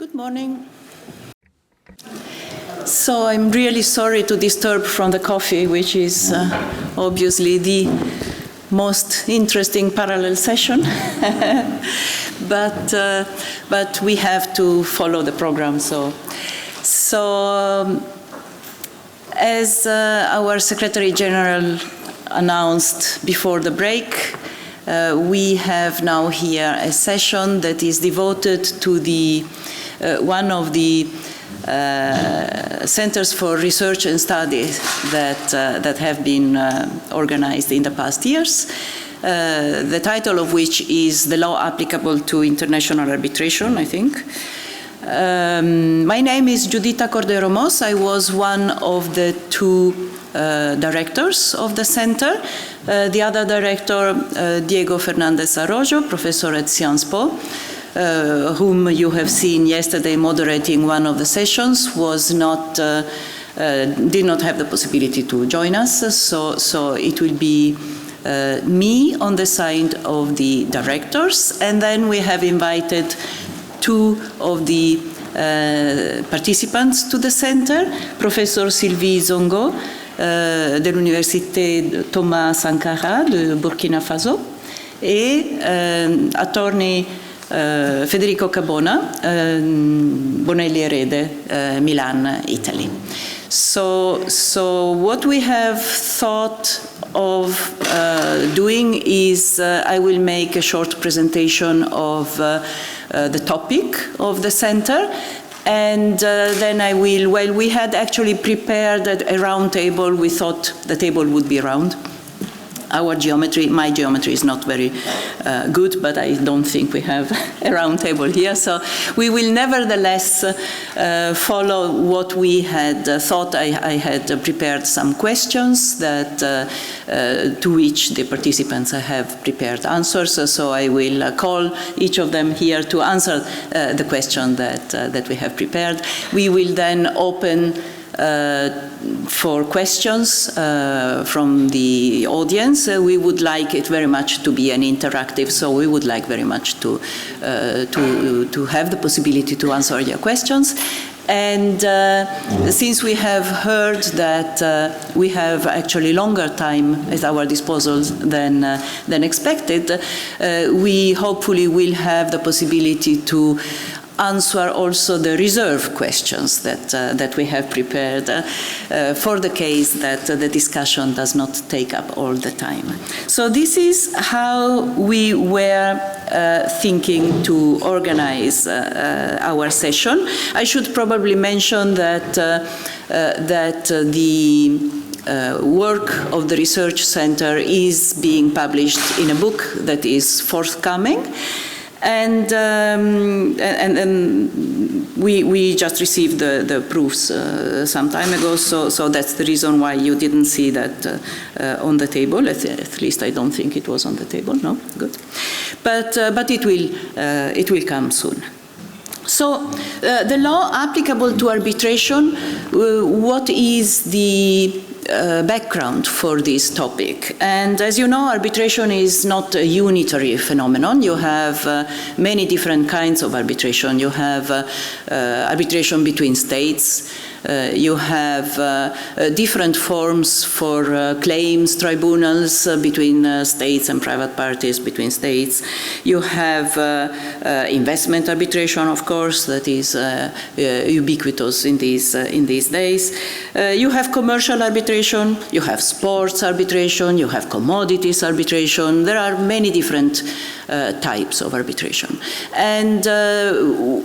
Good morning. So I'm really sorry to disturb from the coffee, which is obviously the most interesting parallel session. but we have to follow the program. As our Secretary General announced before the break, we have now here a session that is devoted to the one of the centers for research and study that have been organized in the past years. The title of which is The Law Applicable to International Arbitration, I think. My name is Giuditta Cordero-Moss. I was one of the two directors of the center. The other director, Diego Fernandez Arroyo, professor at Sciences Po, whom you have seen yesterday moderating one of the sessions, did not have the possibility to join us. So it will be me on the side of the directors, and then we have invited two of the participants to the center, Professor Sylvie Zongo, de l'Université Thomas Sankara de Burkina Faso, et attorney Federico Cabona, Bonelli Erede, Milan, Italy. So what we have thought of doing is I will make a short presentation of the topic of the center, and then I will, well, we had actually prepared a round table. We thought the table would be round. My geometry is not very good, but I don't think we have a round table here. So we will nevertheless follow what we had thought. I had prepared some questions that to which the participants have prepared answers. So I will call each of them here to answer the question that we have prepared. We will then open for questions from the audience. We would like it very much to be an interactive, so we would like very much to have the possibility to answer your questions. And since we have heard that we have actually longer time at our disposal than expected, we hopefully will have the possibility to answer also the reserve questions that we have prepared for the case that the discussion does not take up all the time. So this is how we were thinking to organize our session. I should probably mention that the work of the research center is being published in a book that is forthcoming. And we just received the proofs some time ago, so that's the reason why you didn't see that on the table. At least I don't think it was on the table. No, good. But it will come soon. So the law applicable to arbitration. What is the background for this topic? And as you know, arbitration is not a unitary phenomenon. You have many different kinds of arbitration. You have arbitration between states. You have different forms for claims tribunals between states and private parties, between states. You have investment arbitration, of course, that is ubiquitous in these days. You have commercial arbitration, you have sports arbitration, you have commodities arbitration. There are many different types of arbitration. And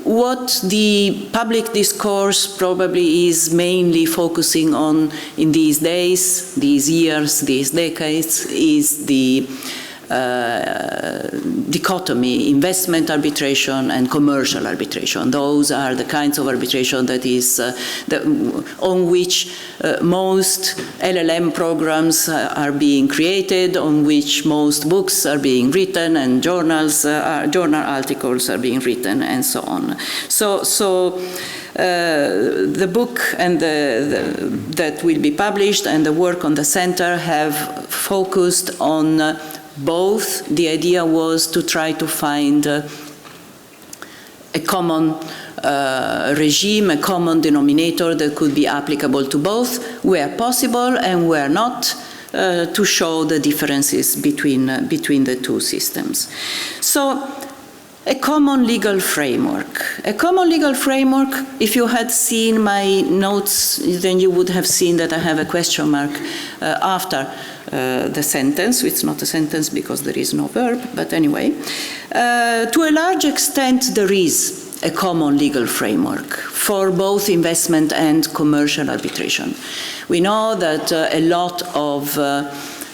what the public discourse probably is mainly focusing on in these days, these years, these decades, is the dichotomy, investment arbitration and commercial arbitration. Those are the kinds of arbitration that is on which most LLM programs are being created, on which most books are being written, and journal articles are being written, and so on. So the book and that will be published and the work on the center have focused on both. The idea was to try to find a common regime, a common denominator that could be applicable to both, where possible and where not, to show the differences between the two systems. So, a common legal framework. A common legal framework, if you had seen my notes, then you would have seen that I have a question mark after the sentence. It's not a sentence because there is no verb, but anyway. To a large extent, there is a common legal framework for both investment and commercial arbitration. We know that a lot of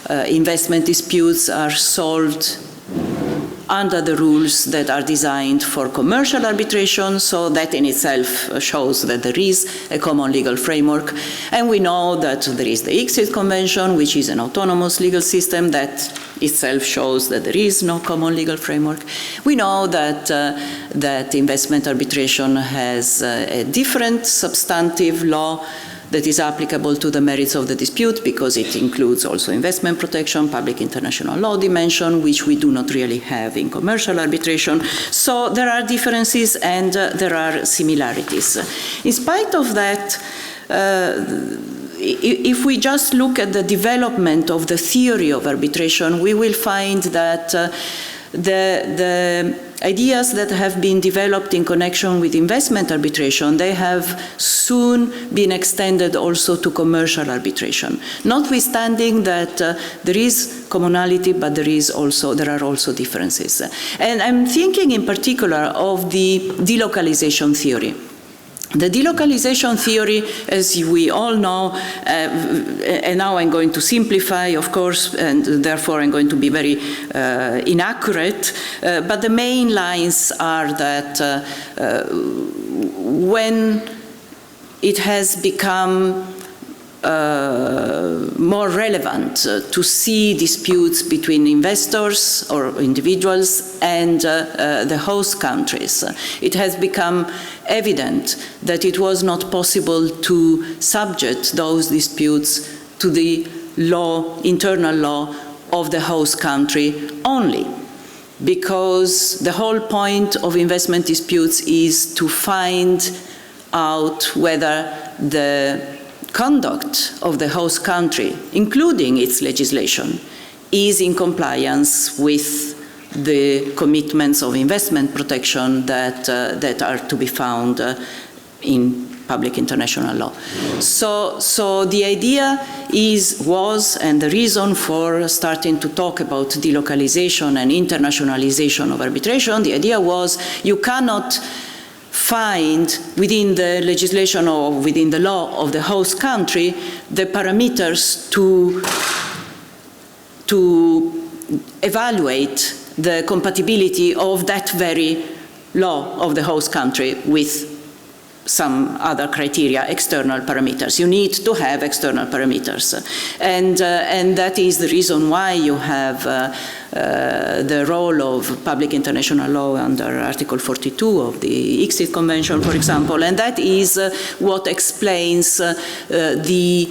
investment disputes are solved under the rules that are designed for commercial arbitration, so that in itself shows that there is a common legal framework. And we know that there is the ICSID Convention, which is an autonomous legal system that itself shows that there is no common legal framework. We know that, that investment arbitration has a different substantive law that is applicable to the merits of the dispute, because it includes also investment protection, public international law dimension, which we do not really have in commercial arbitration. So there are differences and there are similarities. In spite of that, if we just look at the development of the theory of arbitration, we will find that the ideas that have been developed in connection with investment arbitration, they have soon been extended also to commercial arbitration. Notwithstanding that there is commonality, but there are also differences. And I'm thinking in particular of the delocalization theory. The delocalization theory, as we all know, and now I'm going to simplify, of course, and therefore I'm going to be very inaccurate, but the main lines are that when it has become more relevant to see disputes between investors or individuals and the host countries, it has become evident that it was not possible to subject those disputes to the law, internal law of the host country only, because the whole point of investment disputes is to find out whether the conduct of the host country, including its legislation, is in compliance with the commitments of investment protection that are to be found in public international law. So the idea was, and the reason for starting to talk about delocalization and internationalization of arbitration, the idea was you cannot find within the legislation or within the law of the host country the parameters to evaluate the compatibility of that very law of the host country with some other criteria, external parameters. You need to have external parameters. And that is the reason why you have the role of public international law under Article 42 of the ICSID Convention, for example, and that is what explains the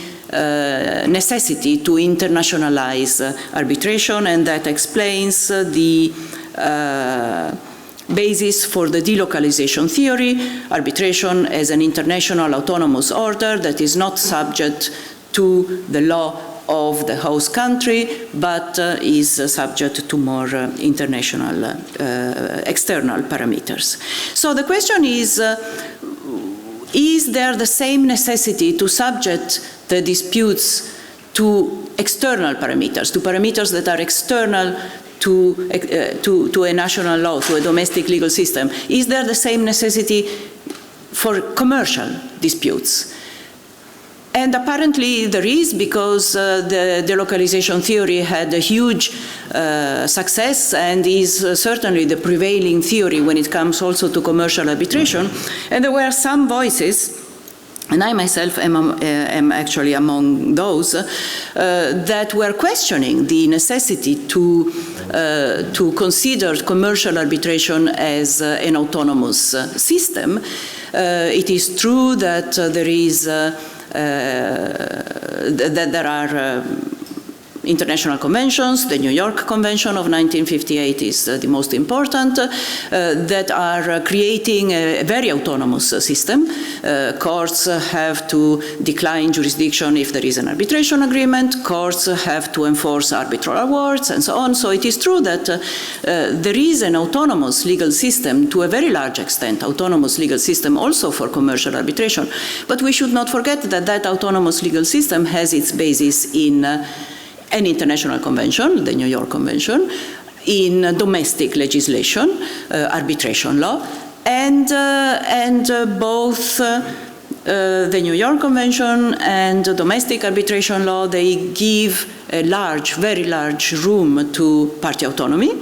necessity to internationalize arbitration, and that explains the basis for the delocalization theory, arbitration as an international autonomous order that is not subject to the law of the host country, but is subject to more international external parameters. So the question is there the same necessity to subject the disputes to external parameters, to parameters that are external to a national law, to a domestic legal system? Is there the same necessity for commercial disputes? And apparently there is, because the delocalization theory had a huge success and is certainly the prevailing theory when it comes also to commercial arbitration. And there were some voices, and I myself am actually among those, that were questioning the necessity to consider commercial arbitration as an autonomous system. It is true that there is that there are international conventions. The New York Convention of 1958 is the most important, that are creating a very autonomous system. Courts have to decline jurisdiction if there is an arbitration agreement. Courts have to enforce arbitral awards and so on. So it is true that there is an autonomous legal system to a very large extent, autonomous legal system also for commercial arbitration. But we should not forget that that autonomous legal system has its basis in an international convention, the New York Convention, in domestic legislation, arbitration law, and both the New York Convention and domestic arbitration law, they give a large, very large room to party autonomy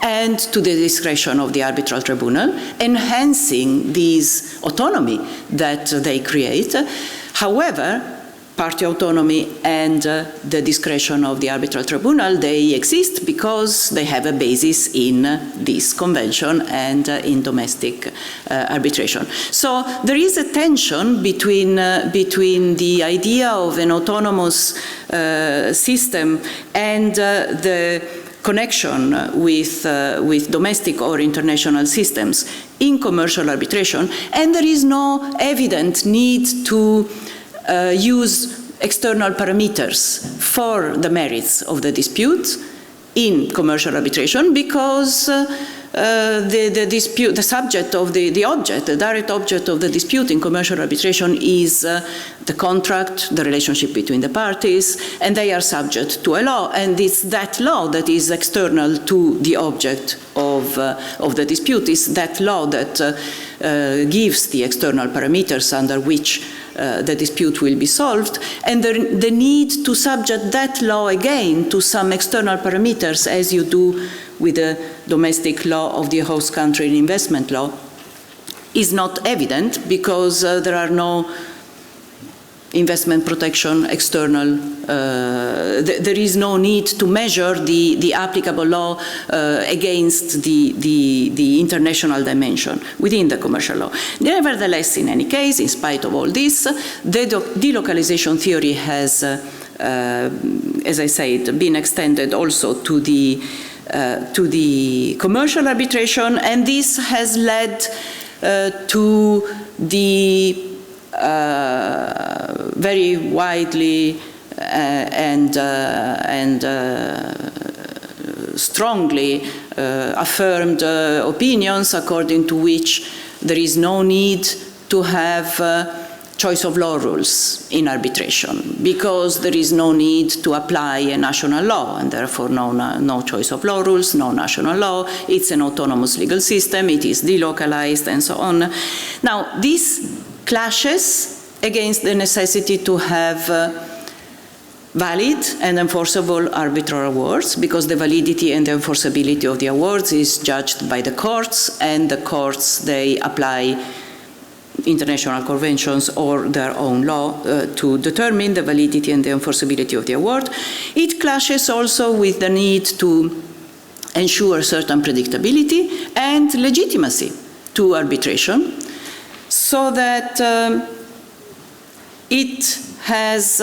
and to the discretion of the arbitral tribunal, enhancing this autonomy that they create. However, party autonomy and the discretion of the arbitral tribunal, they exist because they have a basis in this convention and in domestic arbitration. So there is a tension between the idea of an autonomous system and the connection with domestic or international systems in commercial arbitration, and there is no evident need to use external parameters for the merits of the dispute in commercial arbitration, because the dispute, the subject of the object, the direct object of the dispute in commercial arbitration is the contract, the relationship between the parties, and they are subject to a law, and it's that law that is external to the object of the dispute. It's that law that gives the external parameters under which the dispute will be solved, and the need to subject that law again to some external parameters, as you do with the domestic law of the host country and investment law, is not evident, because there are no investment protection external. There is no need to measure the applicable law against the international dimension within the commercial law. Nevertheless, in any case, in spite of all this, the delocalization theory has, as I said, been extended also to the commercial arbitration, and this has led to the very widely and strongly affirmed opinions according to which there is no need to have choice of law rules in arbitration, because there is no need to apply a national law, and therefore no choice of law rules, no national law. It's an autonomous legal system, it is delocalized, and so on. Now, this clashes against the necessity to have valid and enforceable arbitral awards, because the validity and the enforceability of the awards is judged by the courts, and the courts, they apply international conventions or their own law to determine the validity and the enforceability of the award. It clashes also with the need to ensure certain predictability and legitimacy to arbitration, so that it has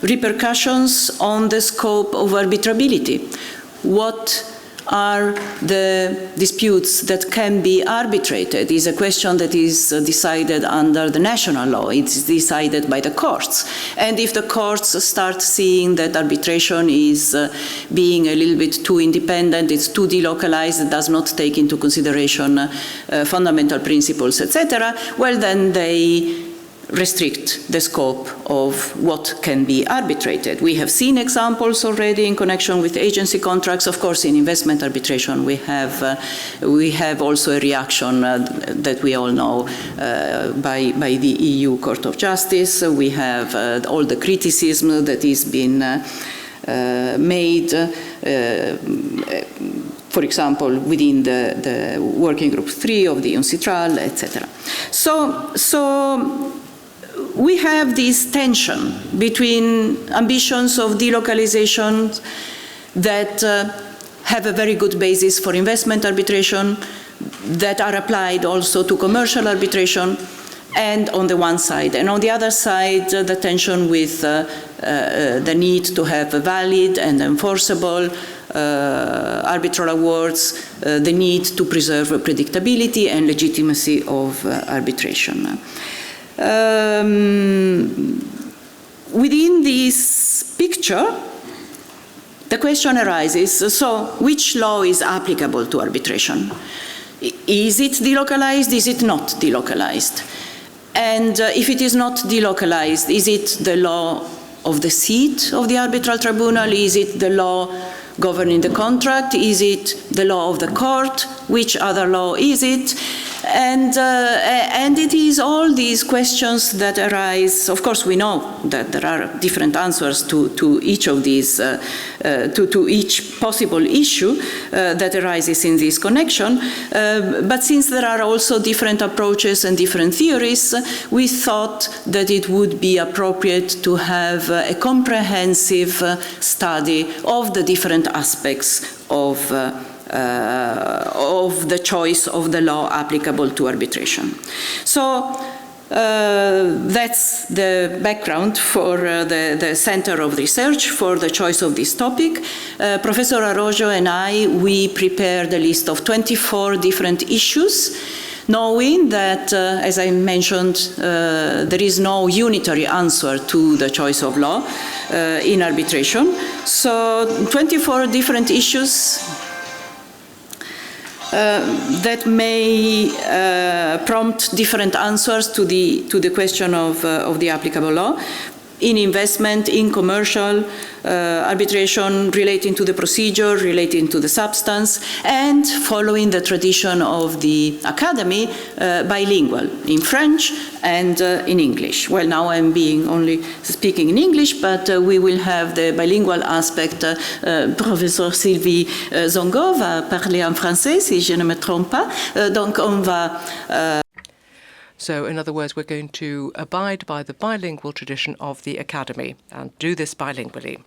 repercussions on the scope of arbitrability. What are the disputes that can be arbitrated is a question that is decided under the national law. It's decided by the courts. And if the courts start seeing that arbitration is being a little bit too independent, it's too delocalized, it does not take into consideration fundamental principles, etc., well, then they restrict the scope of what can be arbitrated. We have seen examples already in connection with agency contracts. Of course, in investment arbitration, we have also a reaction that we all know by the EU Court of Justice. We have all the criticism that is being made, for example, within the Working Group 3 of the UNCITRAL, etc. So we have this tension between ambitions of delocalization that have a very good basis for investment arbitration, that are applied also to commercial arbitration, and on the one side. And on the other side, the tension with the need to have a valid and enforceable arbitral awards, the need to preserve predictability and legitimacy of arbitration. Within this picture, the question arises, so which law is applicable to arbitration? Is it delocalized? Is it not delocalized? And if it is not delocalized, is it the law of the seat of the arbitral tribunal? Is it the law governing the contract? Is it the law of the court? Which other law is it? And it is all these questions that arise. Of course, we know that there are different answers to each of these, to each possible issue that arises in this connection. But since there are also different approaches and different theories, we thought that it would be appropriate to have a comprehensive study of the different aspects of the choice of the law applicable to arbitration. So that's the background for the Center of Research for the choice of this topic. Professor Arroyo and I, we prepared a list of 24 different issues, knowing that, as I mentioned, there is no unitary answer to the choice of law in arbitration. So 24 different issues that may prompt different answers to the question of the applicable law. In investment, in commercial, arbitration relating to the procedure, relating to the substance, and following the tradition of the academy, bilingual, in French and in English. Well, now I'm only speaking in English, but we will have the bilingual aspect. Professeur Sylvie Zongo va parler en français, si je ne me trompe pas. Donc, on va... So, in other words, we're going to abide by the bilingual tradition of the Academy and do this bilingually.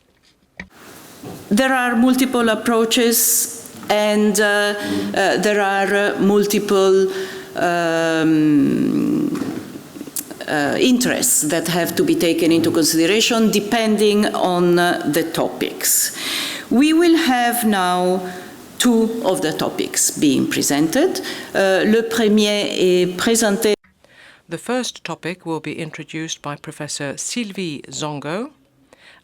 There are multiple approaches and there are multiple interests that have to be taken into consideration depending on the topics. We will have now two of the topics being presented. Le premier est présenté. The first topic will be introduced by Professor Sylvie Zongo,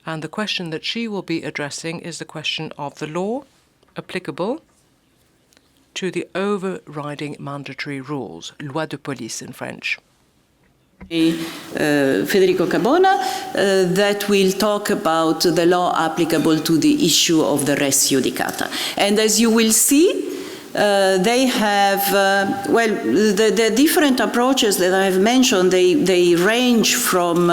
and the question that she will be addressing is the question of the law applicable to the overriding mandatory rules, loi de police in French. Federico Cabona, that will talk about the law applicable to the issue of the res judicata. And as you will see, they have, the different approaches that I have mentioned, they range from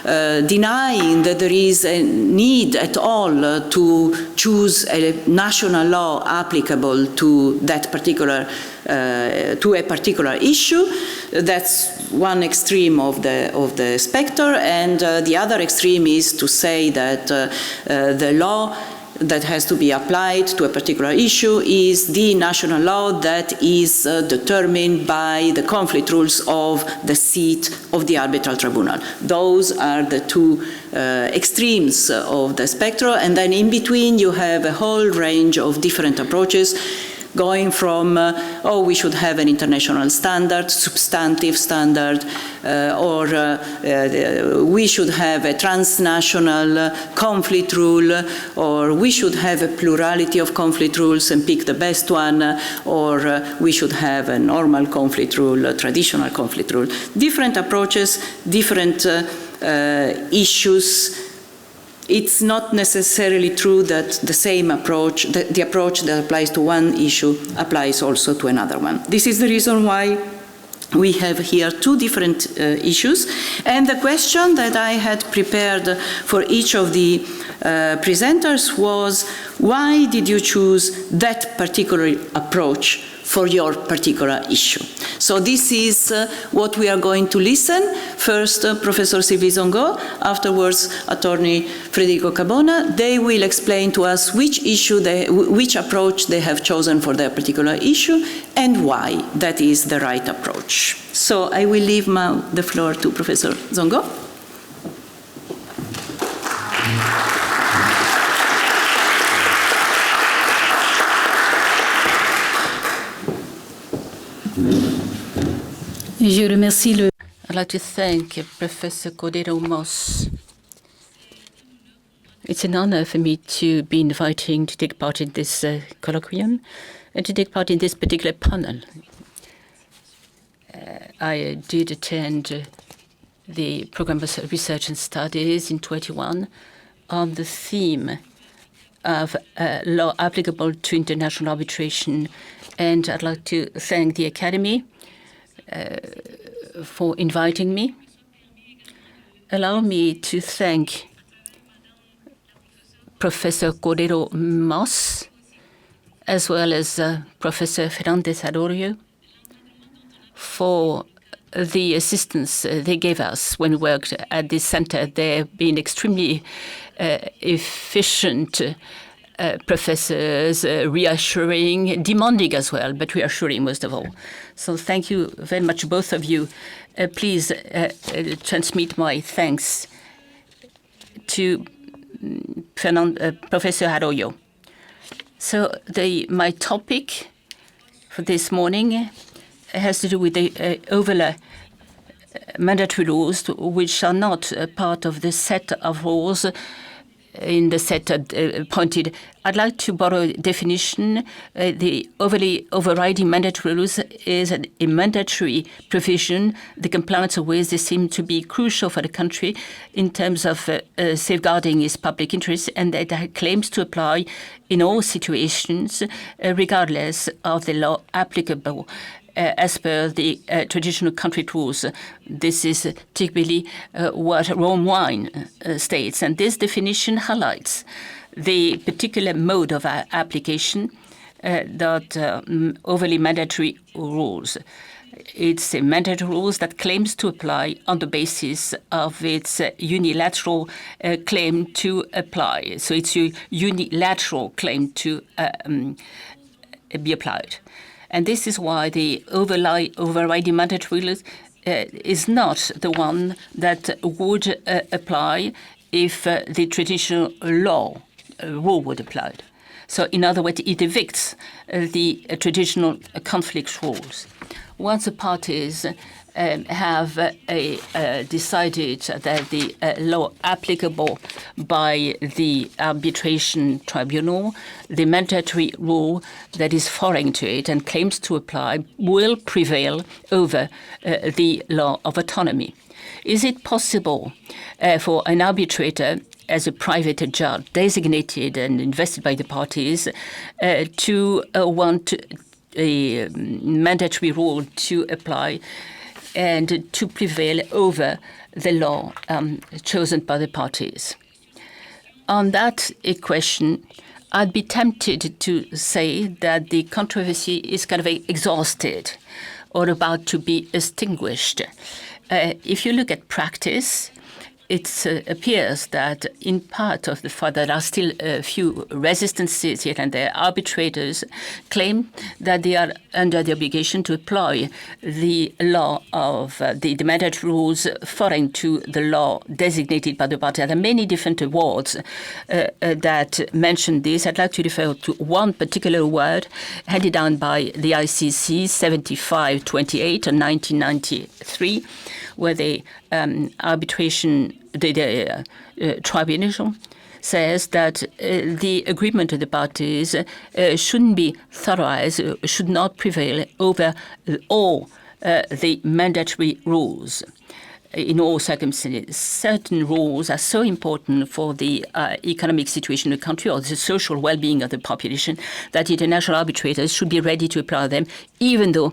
denying that there is a need at all to choose a national law applicable to that particular, to a particular issue. That's one extreme of the spectrum, and the other extreme is to say that the law that has to be applied to a particular issue is the national law that is determined by the conflict rules of the seat of the arbitral tribunal. Those are the two extremes of the spectrum, and then in between you have a whole range of different approaches, going from, we should have an international standard, substantive standard, or we should have a transnational conflict rule, or we should have a plurality of conflict rules and pick the best one, or we should have a normal conflict rule, a traditional conflict rule. Different approaches, different issues. It's not necessarily true that the same approach, the approach that applies to one issue applies also to another one. This is the reason why we have here two different issues. And the question that I had prepared for each of the presenters was, why did you choose that particular approach for your particular issue. So this is what we are going to listen. First, Professor Sylvie Zongo, afterwards, Attorney Federico Cabona. They will explain to us which approach they have chosen for their particular issue and why that is the right approach. So I will leave the floor to Professor Zongo. I'd like to thank Professor Cordero-Moss. It's an honor for me to be inviting to take part in this colloquium and to take part in this particular panel. I did attend the program of research and studies in 21 on the theme of law applicable to international arbitration, and I'd like to thank the Academy for inviting me. Allow me to thank Professor Cordero-Moss, as well as Professor Fernández Arroyo, for the assistance they gave us when we worked at this center. They've been extremely efficient professors, reassuring, demanding as well, but reassuring most of all. So thank you very much, both of you. Please transmit my thanks to Professor Arroyo. So my topic for this morning has to do with the overlay mandatory rules, which are not part of the set of rules in the set appointed. I'd like to borrow a definition. The overriding mandatory rules is a mandatory provision, the compliance of which they seem to be crucial for the country in terms of safeguarding its public interest, and that claims to apply in all situations, regardless of the law applicable. As per the traditional country rules. This is typically what Rome wine states, and this definition highlights the particular mode of application that overly mandatory rules. It's a mandatory rules that claims to apply on the basis of its unilateral claim to apply. So it's a unilateral claim to be applied. And this is why the overriding mandatory rule is not the one that would apply if the traditional law rule would apply. So in other words, it evicts the traditional conflict rules. Once the parties have decided that the law applicable by the arbitration tribunal, the mandatory rule that is foreign to it and claims to apply, will prevail over the law of autonomy. Is it possible for an arbitrator, as a private judge designated and invested by the parties, to want a mandatory rule to apply and to prevail over the law chosen by the parties? On that question, I'd be tempted to say that the controversy is kind of exhausted or about to be extinguished. If you look at practice, it appears that in part of the fact there are still a few resistances here and there, arbitrators claim that they are under the obligation to apply the law of the mandatory rules foreign to the law designated by the party. There are many different awards that mention this. I'd like to refer to one particular award handed down by the ICC 7528 in 1993, where the arbitration, the tribunal says that the agreement of the parties shouldn't be thoroughized, should not prevail over all the mandatory rules. In all circumstances, certain rules are so important for the economic situation of the country or the social well-being of the population that international arbitrators should be ready to apply them, even though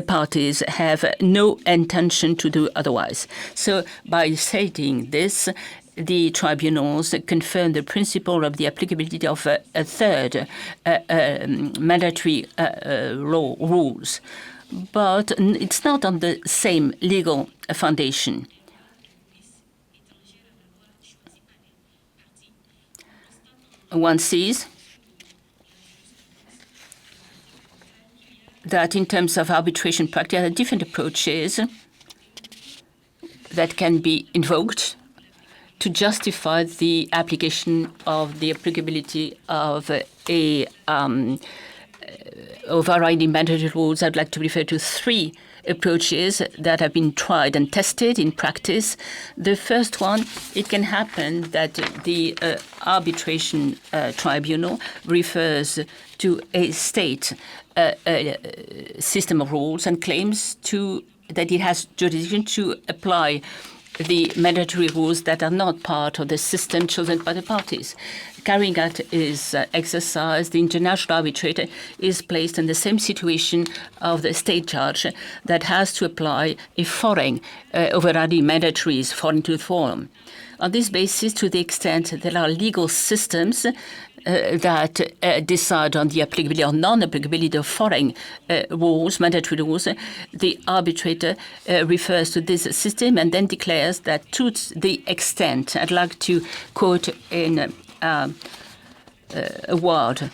parties have no intention to do otherwise. So by stating this, the tribunals confirm the principle of the applicability of a third mandatory law rules, but it's not on the same legal foundation. One sees that in terms of arbitration practice, there are different approaches that can be invoked to justify the application of the applicability of a overriding mandatory rules. I'd like to refer to three approaches that have been tried and tested in practice. The first one, it can happen that the arbitration tribunal refers to a state system of rules and claims that it has jurisdiction to apply the mandatory rules that are not part of the system chosen by the parties. Carrying out is exercise, the international arbitrator is placed in the same situation of the state judge that has to apply a foreign overriding mandatories foreign to the forum. On this basis, to the extent there are legal systems that decide on the applicability or non-applicability of foreign rules, mandatory rules, the arbitrator refers to this system and then declares that to the extent, I'd like to quote in award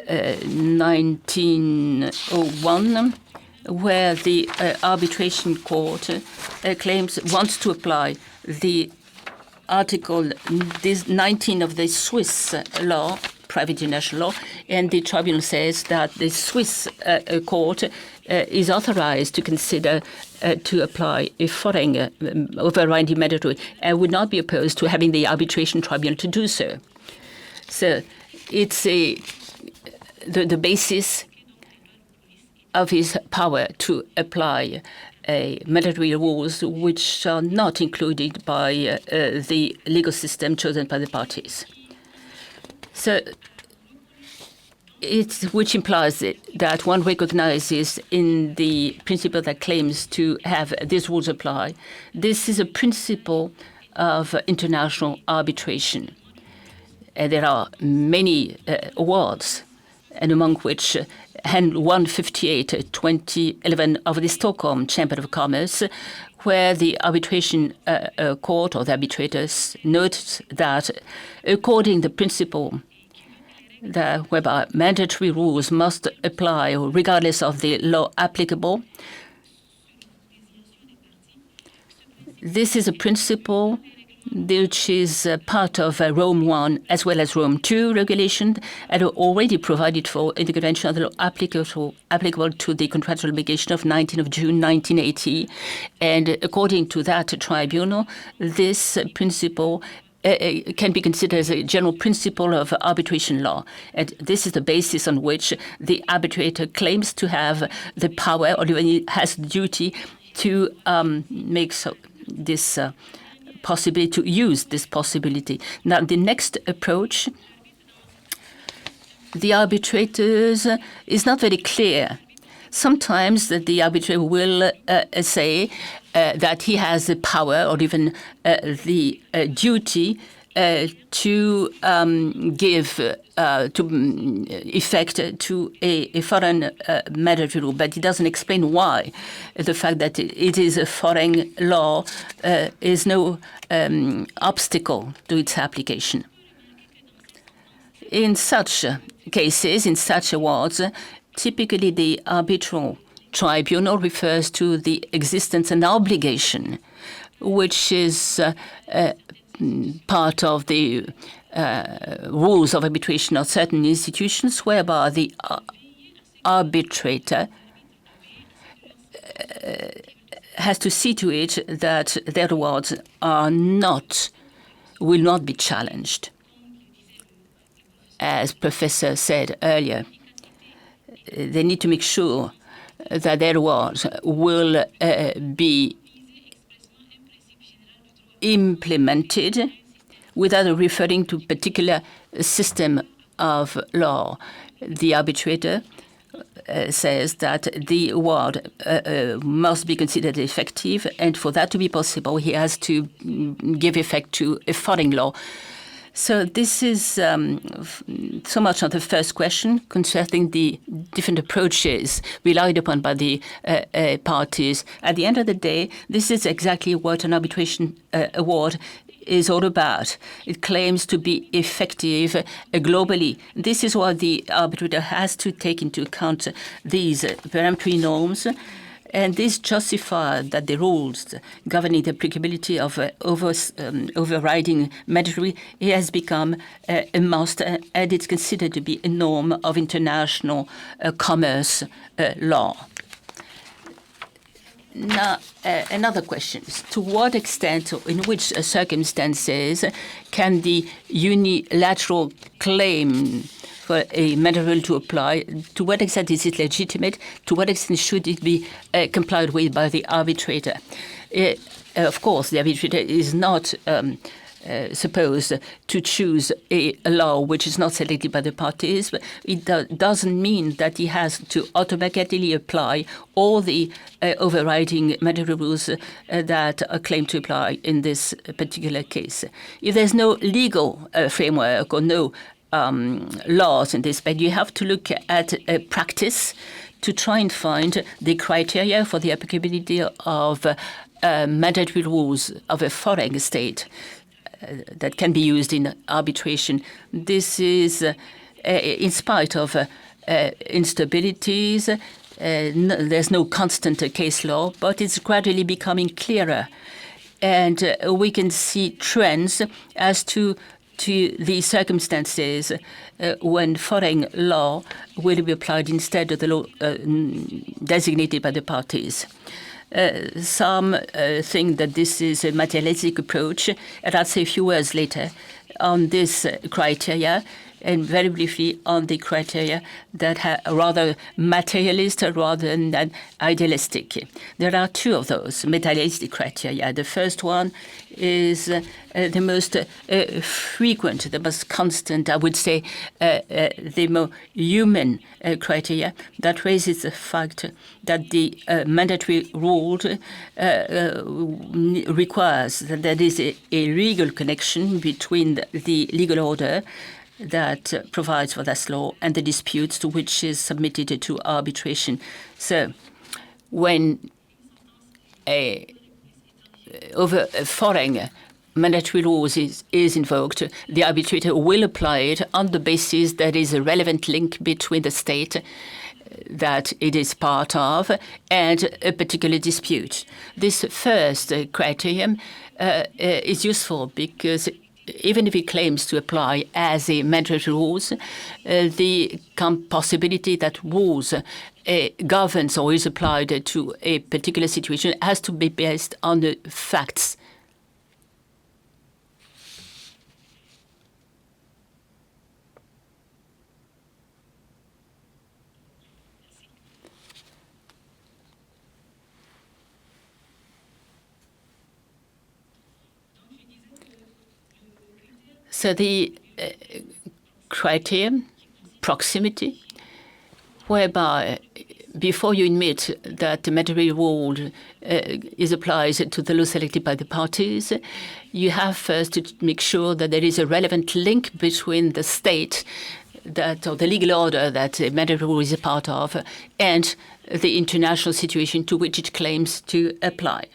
1901, where the arbitration court wants to apply the Article 19 of the Swiss law, private international law, and the tribunal says that the Swiss court is authorized to consider to apply a foreign overriding mandatory and would not be opposed to having the arbitration tribunal to do so. So it's the basis of his power to apply mandatory rules which are not included by the legal system chosen by the parties. So which implies that one recognizes in the principle that claims to have these rules apply. This is a principle of international arbitration. There are many awards, and among which 158 2011 of the Stockholm Chamber of Commerce, where the arbitration court or the arbitrators notes that according to the principle that whereby mandatory rules must apply regardless of the law applicable, this is a principle which is part of Rome I as well as Rome II regulation and already provided for in the Convention of the Law applicable to the contractual obligation of 19 of June 1980. And according to that tribunal, this principle can be considered as a general principle of arbitration law. And this is the basis on which the arbitrator claims to have the power or even has the duty to make this possibility, to use this possibility. Now, the next approach, the arbitrators is not very clear. Sometimes the arbitrator will say that he has the power or even the duty to give effect to a foreign mandatory rule, but he doesn't explain why. The fact that it is a foreign law is no obstacle to its application. In such cases, in such awards, typically the arbitral tribunal refers to the existence and obligation, which is part of the rules of arbitration of certain institutions, whereby the arbitrator has to see to it that their awards will not be challenged. As Professor said earlier, they need to make sure that their awards will be implemented without referring to particular system of law. The arbitrator says that the award must be considered effective, and for that to be possible, he has to give effect to a foreign law. So this is so much on the first question concerning the different approaches relied upon by the parties. At the end of the day, this is exactly what an arbitration award is all about. It claims to be effective globally. This is why the arbitrator has to take into account these peremptory norms, and this justifies that the rules governing the applicability of overriding mandatory has become a must, and it's considered to be a norm of international commerce law. Now, another question is, to what extent or in which circumstances can the unilateral claim for a mandatory to apply, to what extent is it legitimate, to what extent should it be complied with by the arbitrator? Of course, the arbitrator is not supposed to choose a law which is not selected by the parties, but it doesn't mean that he has to automatically apply all the overriding mandatory rules that are claimed to apply in this particular case. If there's no legal framework or no laws in this, but you have to look at practice to try and find the criteria for the applicability of mandatory rules of a foreign state that can be used in arbitration. This is in spite of instabilities. There's no constant case law, but it's gradually becoming clearer. And we can see trends as to the circumstances when foreign law will be applied instead of the law designated by the parties. Some think that this is a materialistic approach, and I'll say a few words later on this criteria, and very briefly on the criteria that are rather materialist rather than idealistic. There are two of those materialistic criteria. The first one is the most frequent, the most constant, I would say, the more human criteria that raises the fact that the mandatory rule requires that there is a legal connection between the legal order that provides for this law and the disputes to which is submitted to arbitration. So when a foreign mandatory laws is invoked, the arbitrator will apply it on the basis that is a relevant link between the state that it is part of and a particular dispute. This first criterion is useful because even if it claims to apply as a mandatory rules, the possibility that rules governs or is applied to a particular situation has to be based on the facts. So the criterion, proximity, whereby before you admit that the mandatory rule is applied to the law selected by the parties, you have first to make sure that there is a relevant link between the state that, or the legal order that the mandatory rule is a part of, and the international situation to which it claims to apply.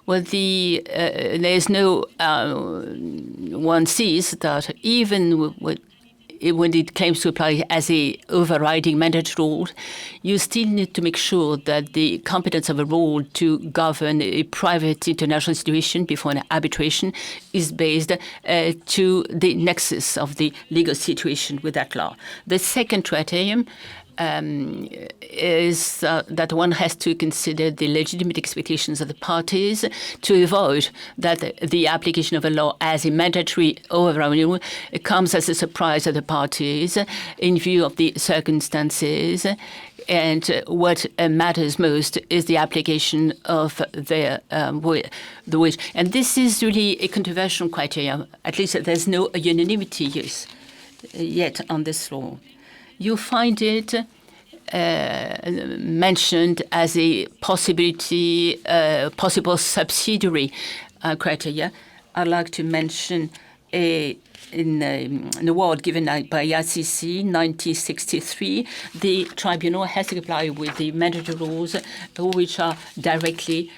Well, there's no one sees that even when it claims to apply as a overriding mandatory rule, you still need to make sure that the competence of a rule to govern a private international situation before an arbitration is based to the nexus of the legal situation with that law. The second criterion is that one has to consider the legitimate expectations of the parties to avoid that the application of a law as a mandatory overriding rule comes as a surprise to the parties in view of the circumstances. And what matters most is the application of the wish. And this is really a controversial criteria. At least there's no unanimity yet on this law. You find it mentioned as a possibility, possible subsidiary criteria. I'd like to mention an award given by ICC 1963. The tribunal has to comply with the mandatory rules which are directly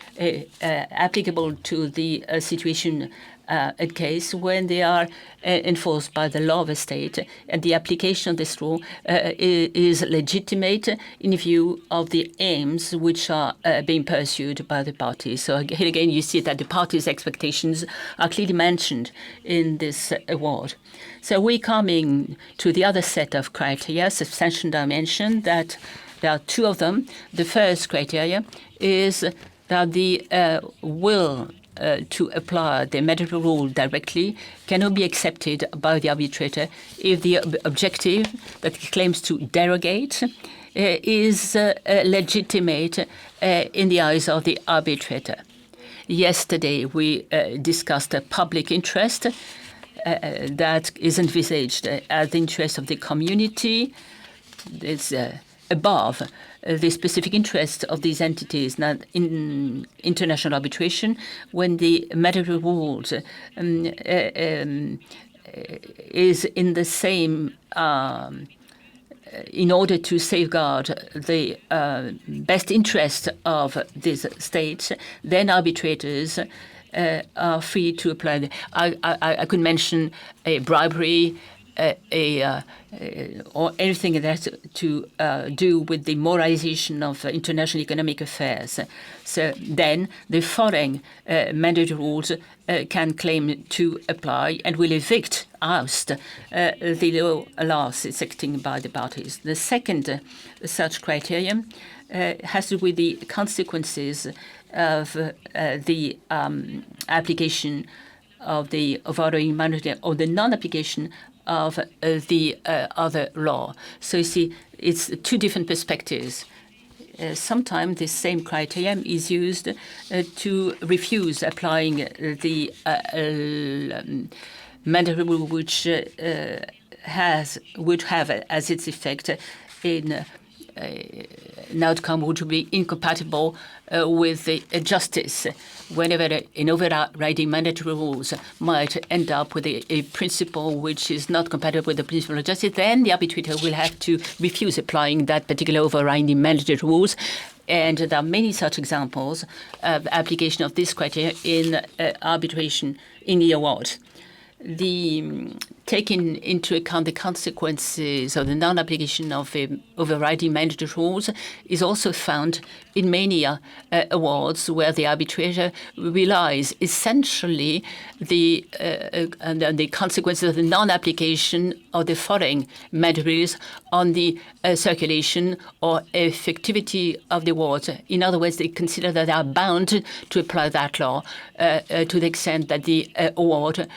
applicable to the situation a case when they are enforced by the law of a state, and the application of this law is legitimate in view of the aims which are being pursued by the parties. So again, you see that the parties' expectations are clearly mentioned in this award. So we're coming to the other set of criteria, substantial dimension, that there are two of them. The first criteria is that the will to apply the mandatory rule directly cannot be accepted by the arbitrator if the objective that he claims to derogate is legitimate in the eyes of the arbitrator. Yesterday, we discussed a public interest that is envisaged as the interest of the community. It's above the specific interest of these entities. Now, in international arbitration, when the mandatory rules is in the same, in order to safeguard the best interest of these states, then arbitrators are free to apply. I could mention a bribery, or anything that has to do with the moralization of international economic affairs. So then the foreign mandatory rules can claim to apply and will oust the laws acting by the parties. The second such criterion has to do with the consequences of the application of the overriding mandatory or the non-application of the other law. So you see, it's two different perspectives. Sometimes the same criterion is used to refuse applying the mandatory rule which would have as its effect in an outcome which would be incompatible with the justice. Whenever an overriding mandatory rules might end up with a principle which is not compatible with the principle of justice, then the arbitrator will have to refuse applying that particular overriding mandatory rules. And there are many such examples of application of this criteria in arbitration in the award. Taking into account the consequences of the non-application of overriding mandatory rules is also found in many awards where the arbitrator relies essentially the consequences of the non-application of the foreign mandatory rules on the circulation or effectivity of the awards. In other words, they consider that they are bound to apply that law to the extent that the award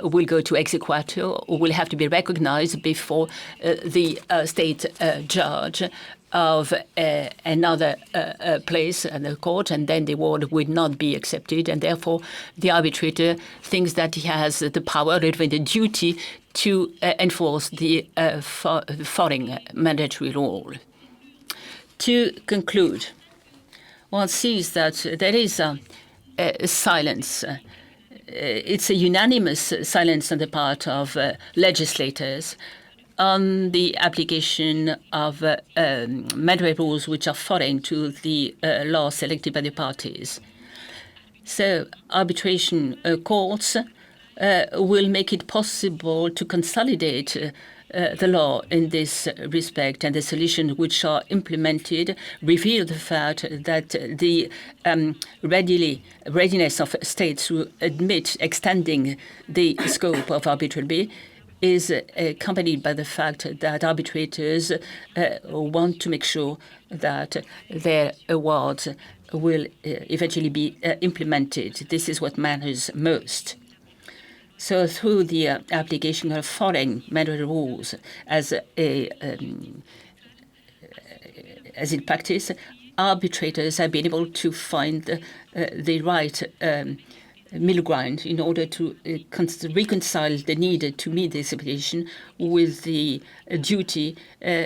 will go to exequatur or will have to be recognized before the state judge of another place in the court, and then the award would not be accepted, and therefore the arbitrator thinks that he has the power, or even the duty, to enforce the foreign mandatory rule. To conclude, one sees that there is a silence. It's a unanimous silence on the part of legislators on the application of mandatory rules which are foreign to the law selected by the parties. So arbitration courts will make it possible to consolidate the law in this respect, and the solutions which are implemented reveal the fact that the readiness of states to admit extending the scope of arbitrability is accompanied by the fact that arbitrators want to make sure that their awards will eventually be implemented. This is what matters most. So through the application of foreign mandatory rules as in practice, arbitrators have been able to find the right middle ground in order to reconcile the need to meet this obligation with the duty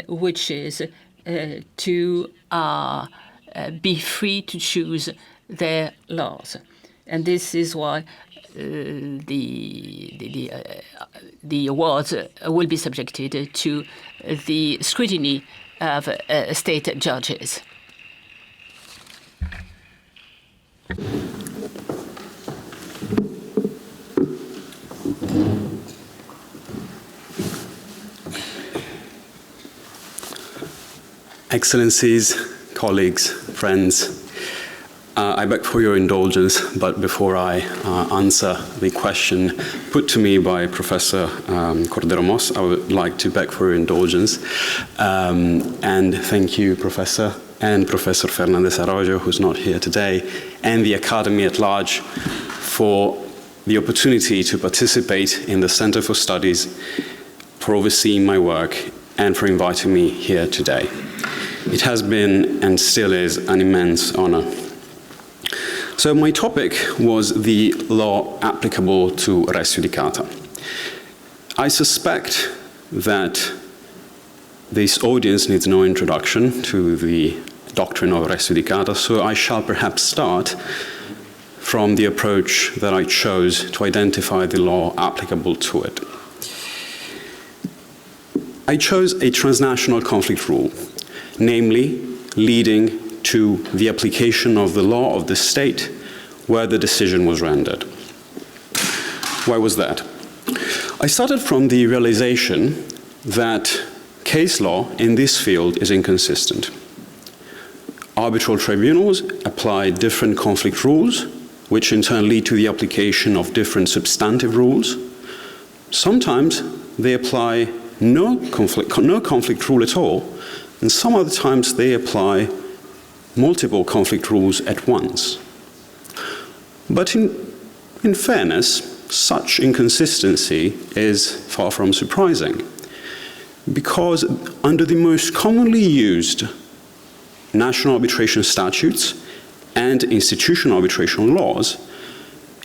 which is to be free to choose their laws. And this is why the awards will be subjected to the scrutiny of state judges. Excellencies, colleagues, friends, I beg for your indulgence, but before I answer the question put to me by Professor Cordero-Moss, I would like to beg for your indulgence and thank you, Professor, and Professor Fernandez Arroyo, who's not here today, and the Academy at large for the opportunity to participate in the Center for Studies, for overseeing my work, and for inviting me here today. It has been and still is an immense honor. So my topic was the law applicable to res judicata. I suspect that this audience needs no introduction to the doctrine of res judicata, so I shall perhaps start from the approach that I chose to identify the law applicable to it. I chose a transnational conflict rule, namely leading to the application of the law of the state where the decision was rendered. Why was that? I started from the realization that case law in this field is inconsistent. Arbitral tribunals apply different conflict rules, which in turn lead to the application of different substantive rules. Sometimes they apply no conflict rule at all, and some other times they apply multiple conflict rules at once. But in fairness, such inconsistency is far from surprising, because under the most commonly used national arbitration statutes and institutional arbitration laws,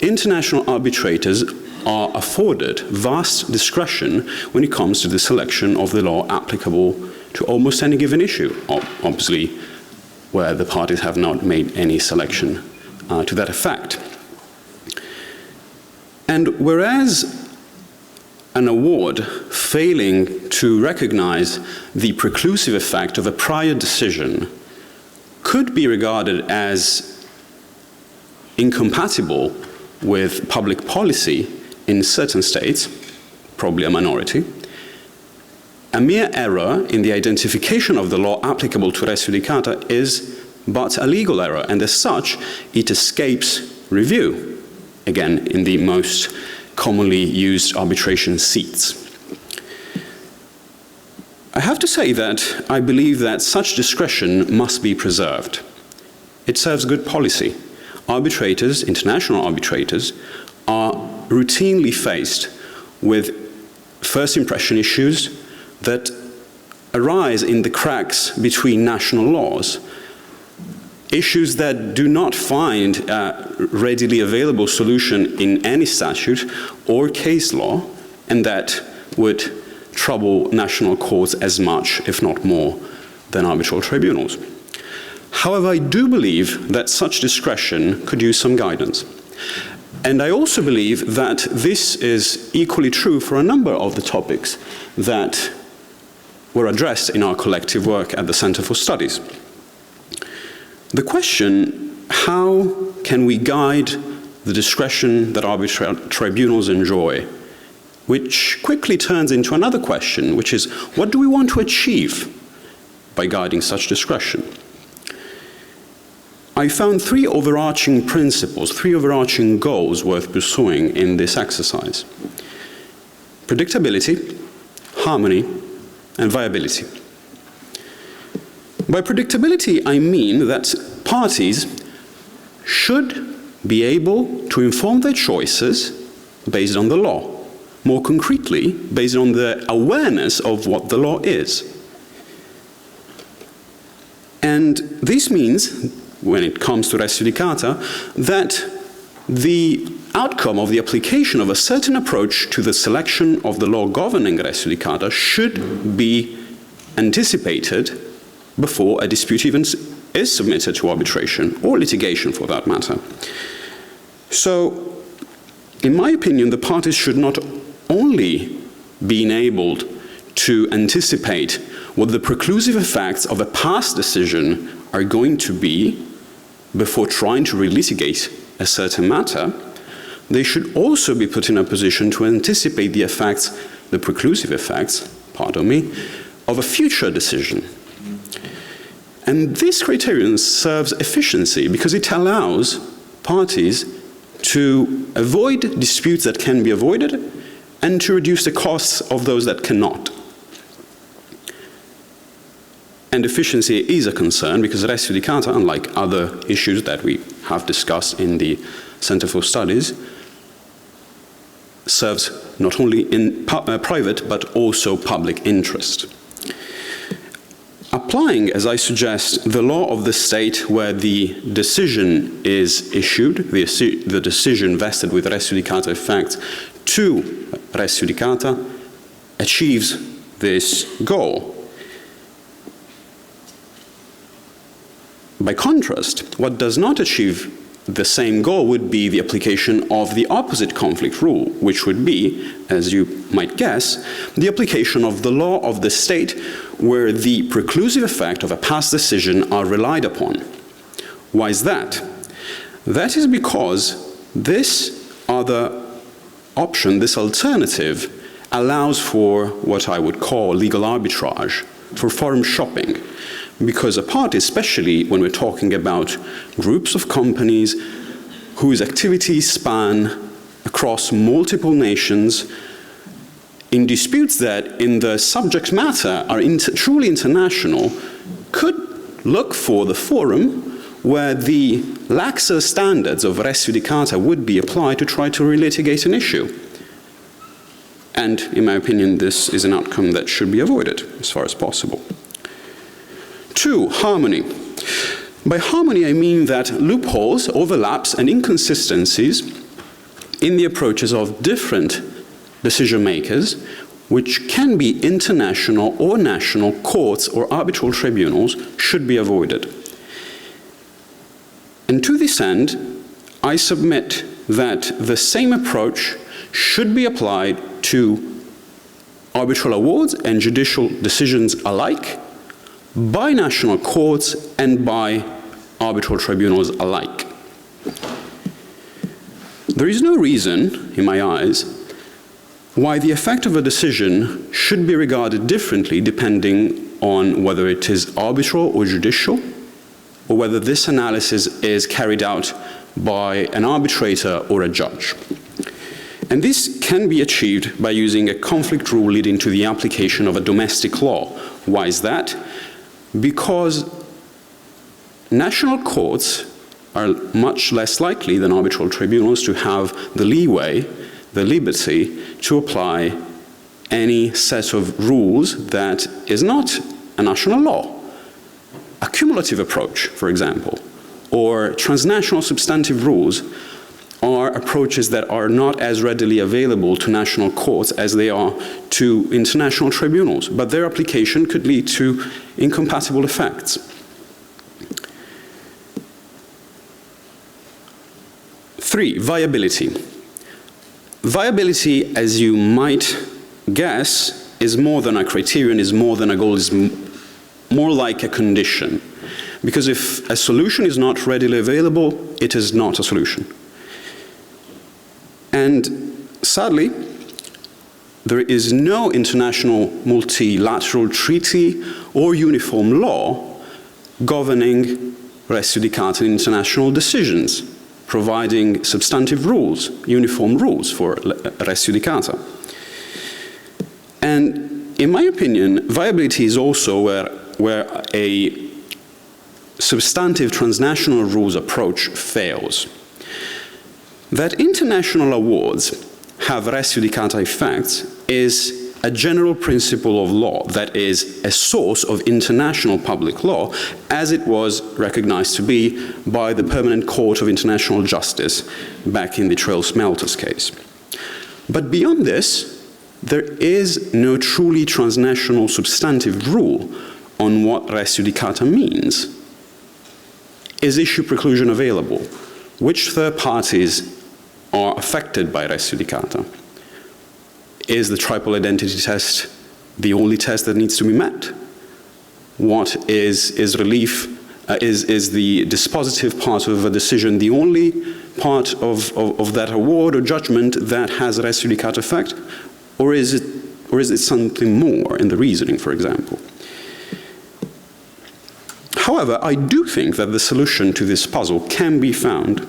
international arbitrators are afforded vast discretion when it comes to the selection of the law applicable to almost any given issue, obviously where the parties have not made any selection to that effect. And whereas an award failing to recognize the preclusive effect of a prior decision could be regarded as incompatible with public policy in certain states, probably a minority, a mere error in the identification of the law applicable to res judicata is but a legal error, and as such, it escapes review, again, in the most commonly used arbitration seats. I have to say that I believe that such discretion must be preserved. It serves good policy. Arbitrators, international arbitrators, are routinely faced with first impression issues that arise in the cracks between national laws, issues that do not find a readily available solution in any statute or case law, and that would trouble national courts as much, if not more, than arbitral tribunals. However, I do believe that such discretion could use some guidance. And I also believe that this is equally true for a number of the topics that were addressed in our collective work at the Center for Studies. The question, how can we guide the discretion that arbitral tribunals enjoy, which quickly turns into another question, which is, what do we want to achieve by guiding such discretion? I found three overarching principles, three overarching goals worth pursuing in this exercise: predictability, harmony, and viability. By predictability, I mean that parties should be able to inform their choices based on the law, more concretely, based on the awareness of what the law is. And this means, when it comes to res judicata, that the outcome of the application of a certain approach to the selection of the law governing res judicata should be anticipated before a dispute even is submitted to arbitration, or litigation for that matter. So, in my opinion, the parties should not only be enabled to anticipate what the preclusive effects of a past decision are going to be before trying to relitigate a certain matter, they should also be put in a position to anticipate the effects, the preclusive effects, pardon me, of a future decision. And this criterion serves efficiency because it allows parties to avoid disputes that can be avoided and to reduce the costs of those that cannot. And efficiency is a concern because res judicata, unlike other issues that we have discussed in the Center for Studies, serves not only in private but also public interest. Applying, as I suggest, the law of the state where the decision is issued, the decision vested with res judicata effects, to res judicata achieves this goal. By contrast, what does not achieve the same goal would be the application of the opposite conflict rule, which would be, as you might guess, the application of the law of the state where the preclusive effect of a past decision are relied upon. Why is that? That is because this other option, this alternative, allows for what I would call legal arbitrage, for forum shopping. Because a party, especially when we're talking about groups of companies whose activities span across multiple nations, in disputes that in the subject matter are truly international, could look for the forum where the laxer standards of res judicata would be applied to try to relitigate an issue. And in my opinion, this is an outcome that should be avoided as far as possible. 2, harmony. By harmony, I mean that loopholes, overlaps, and inconsistencies in the approaches of different decision makers, which can be international or national courts or arbitral tribunals, should be avoided. And to this end, I submit that the same approach should be applied to arbitral awards and judicial decisions alike, by national courts and by arbitral tribunals alike. There is no reason, in my eyes, why the effect of a decision should be regarded differently depending on whether it is arbitral or judicial, or whether this analysis is carried out by an arbitrator or a judge. And this can be achieved by using a conflict rule leading to the application of a domestic law. Why is that? Because national courts are much less likely than arbitral tribunals to have the leeway, the liberty, to apply any set of rules that is not a national law. A cumulative approach, for example, or transnational substantive rules are approaches that are not as readily available to national courts as they are to international tribunals, but their application could lead to incompatible effects. 3, viability. Viability, as you might guess, is more than a criterion, is more than a goal, is more like a condition. Because if a solution is not readily available, it is not a solution. And sadly, there is no international multilateral treaty or uniform law governing res judicata in international decisions, providing substantive rules, uniform rules for res judicata. And in my opinion, viability is also where a substantive transnational rules approach fails. That international awards have res judicata effects is a general principle of law that is a source of international public law, as it was recognized to be by the Permanent Court of International Justice back in the Trail Smelters case. But beyond this, there is no truly transnational substantive rule on what res judicata means. Is issue preclusion available? Which third parties are affected by res judicata? Is the triple identity test the only test that needs to be met? What is relief? Is the dispositive part of a decision the only part of that award or judgment that has a res judicata effect? Or is it something more in the reasoning, for example? However, I do think that the solution to this puzzle can be found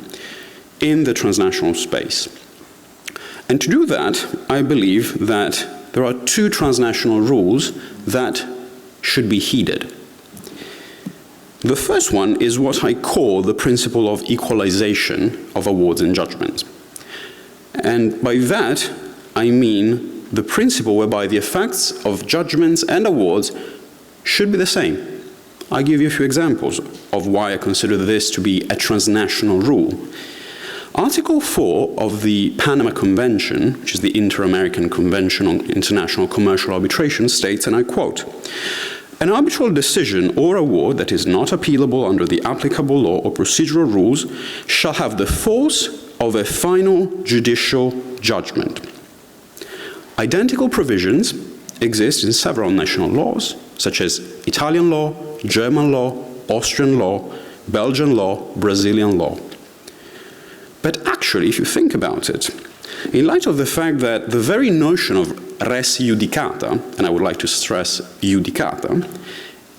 in the transnational space. And to do that, I believe that there are two transnational rules that should be heeded. The first one is what I call the principle of equalization of awards and judgments. And by that, I mean the principle whereby the effects of judgments and awards should be the same. I'll give you a few examples of why I consider this to be a transnational rule. Article 4 of the Panama Convention, which is the Inter-American Convention on International Commercial Arbitration, states, and I quote, "An arbitral decision or award that is not appealable under the applicable law or procedural rules shall have the force of a final judicial judgment." Identical provisions exist in several national laws, such as Italian law, German law, Austrian law, Belgian law, Brazilian law. But actually, if you think about it, in light of the fact that the very notion of res judicata, and I would like to stress judicata,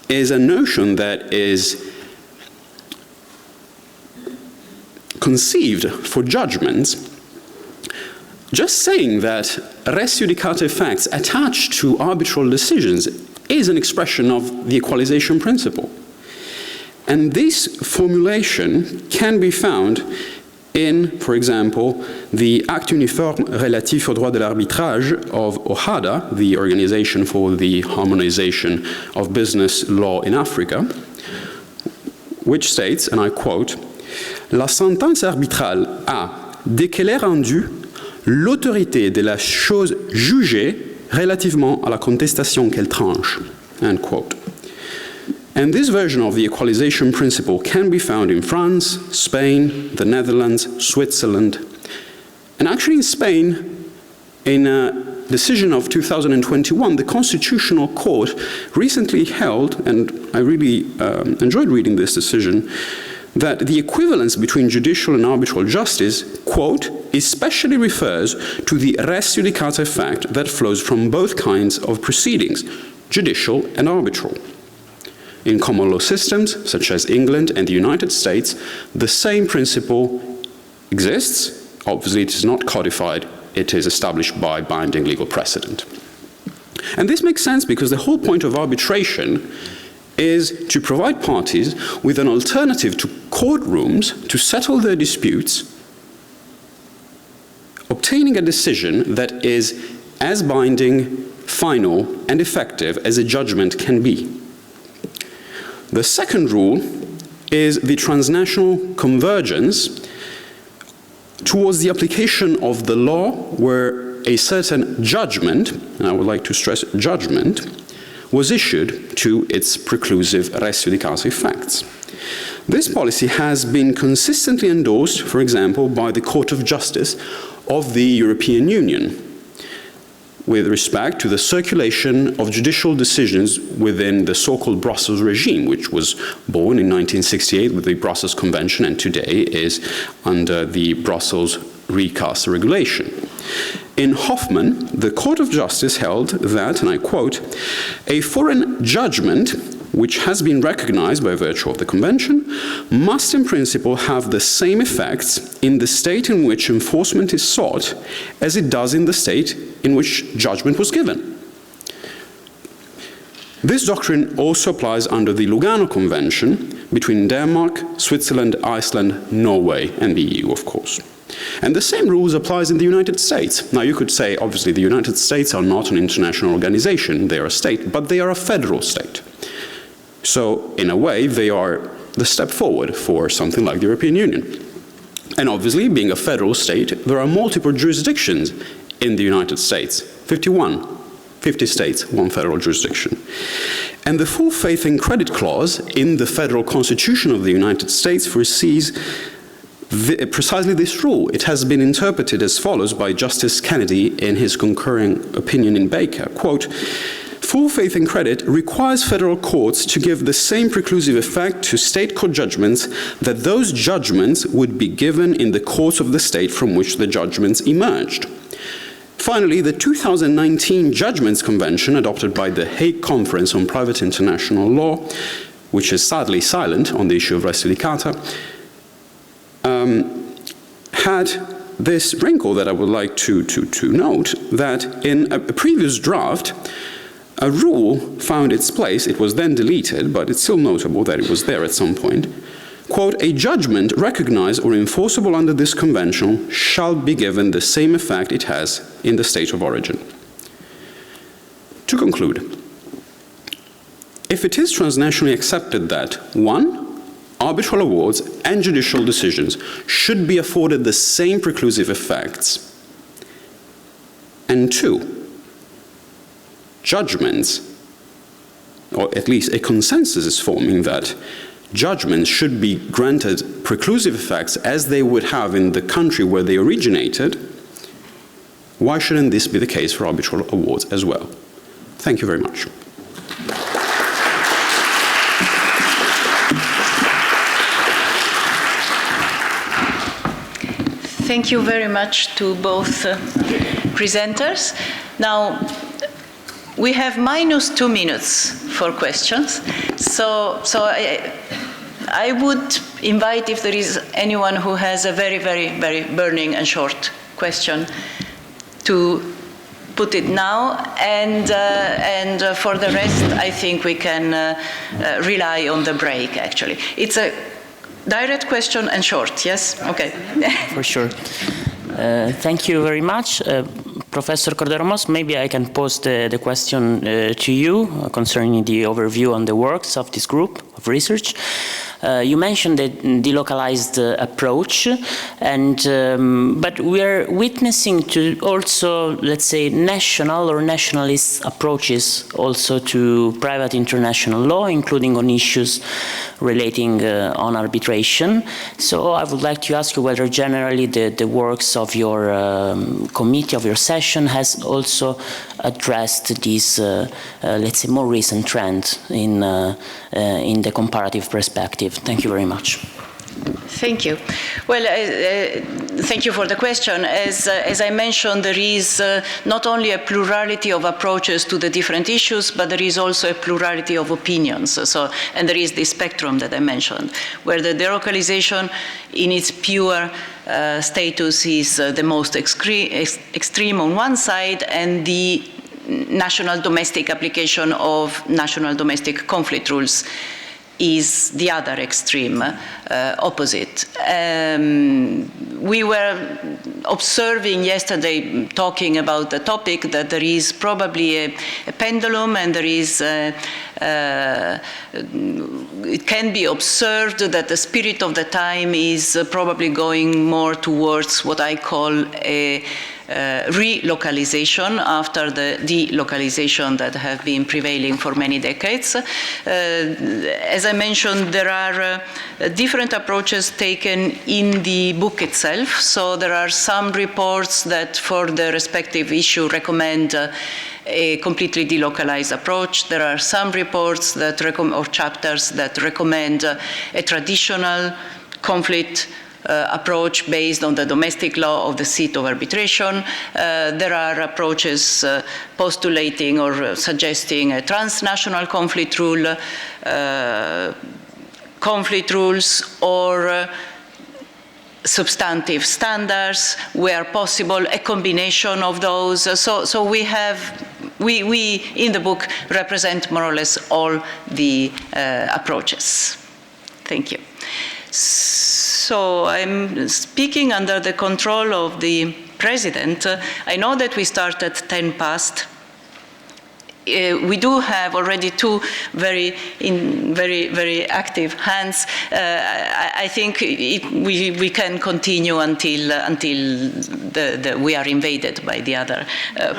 is a notion that is conceived for judgments, just saying that res judicata effects attached to arbitral decisions is an expression of the equalization principle. And this formulation can be found in, for example, the Acte Uniforme Relatif au Droit de l'Arbitrage of OHADA, the Organization for the Harmonization of Business Law in Africa, which states, and I quote, "La sentence arbitrale a, dès qu'elle est rendue, l'autorité de la chose jugée relativement à la contestation qu'elle tranche," end quote. And this version of the equalization principle can be found in France, Spain, the Netherlands, Switzerland. And actually in Spain, in a decision of 2021, the Constitutional Court recently held, and I really enjoyed reading this decision, that the equivalence between judicial and arbitral justice, quote, especially refers to the res judicata effect that flows from both kinds of proceedings, judicial and arbitral. In common law systems, such as England and the United States, the same principle exists. Obviously, it is not codified. It is established by binding legal precedent. And this makes sense because the whole point of arbitration is to provide parties with an alternative to courtrooms to settle their disputes, obtaining a decision that is as binding, final, and effective as a judgment can be. The second rule is the transnational convergence towards the application of the law where a certain judgment, and I would like to stress judgment, was issued to its preclusive res judicata effects. This policy has been consistently endorsed, for example, by the Court of Justice of the European Union, with respect to the circulation of judicial decisions within the so-called Brussels regime, which was born in 1968 with the Brussels Convention and today is under the Brussels Recast Regulation. In Hoffman, the Court of Justice held that, and I quote, "A foreign judgment which has been recognized by virtue of the Convention, must in principle have the same effects in the state in which enforcement is sought as it does in the state in which judgment was given." This doctrine also applies under the Lugano Convention between Denmark, Switzerland, Iceland, Norway, and the EU, of course. And the same rules applies in the United States. Now, you could say, obviously, the United States are not an international organization, they are a state, but they are a federal state. So, in a way, they are the step forward for something like the European Union. And obviously, being a federal state, there are multiple jurisdictions in the United States, 50 states, one federal jurisdiction. And the full faith and credit clause in the federal constitution of the United States foresees precisely this rule. It has been interpreted as follows by Justice Kennedy in his concurring opinion in Baker, quote, "Full faith and credit requires federal courts to give the same preclusive effect to state court judgments that those judgments would be given in the courts of the state from which the judgments emerged." Finally, the 2019 Judgments Convention, adopted by the Hague Conference on Private International Law, which is sadly silent on the issue of res judicata, had this wrinkle that I would like to note, that in a previous draft, a rule found its place. It was then deleted, but it's still notable that it was there at some point. Quote, "A judgment recognized or enforceable under this convention shall be given the same effect it has in the state of origin." To conclude, if it is transnationally accepted that, 1, arbitral awards and judicial decisions should be afforded the same preclusive effects, and 2, judgments, or at least a consensus is forming that judgments should be granted preclusive effects as they would have in the country where they originated, why shouldn't this be the case for arbitral awards as well? Thank you very much. Thank you very much to both presenters. Now, we have -2 minutes for questions. So I would invite, if there is anyone who has a very, very, very burning and short question, to put it now, and for the rest, I think we can rely on the break, actually. It's a direct question and short, yes? Okay. For sure. Thank you very much. Professor Cordero-Moss, maybe I can pose the question to you concerning the overview on the works of this group of research. You mentioned the delocalized approach, and but we are witnessing to also, let's say, national or nationalist approaches also to private international law, including on issues relating on arbitration. So I would like to ask you whether generally the works of your committee, of your session, has also addressed this, let's say, more recent trend in the comparative perspective. Thank you very much. Thank you. Well, thank you for the question. As I mentioned, there is not only a plurality of approaches to the different issues, but there is also a plurality of opinions. And there is this spectrum that I mentioned, where the delocalization in its pure status is the most extreme on one side, and the national domestic application of national domestic conflict rules is the other extreme opposite. We were observing yesterday, talking about the topic, that there is probably a pendulum, and there is it can be observed that the spirit of the time is probably going more towards what I call a relocalization after the delocalization that have been prevailing for many decades. As I mentioned, there are different approaches taken in the book itself. So there are some reports that for the respective issue recommend a completely delocalized approach. There are some reports that or chapters that recommend a traditional conflict approach based on the domestic law of the seat of arbitration. There are approaches postulating or suggesting a transnational conflict rule, conflict rules, or substantive standards, where possible, a combination of those. So we in the book represent more or less all the approaches. Thank you. So I'm speaking under the control of the President. I know that we start at 10 past. we do have already two very active hands. I think we can continue until we are invaded by the other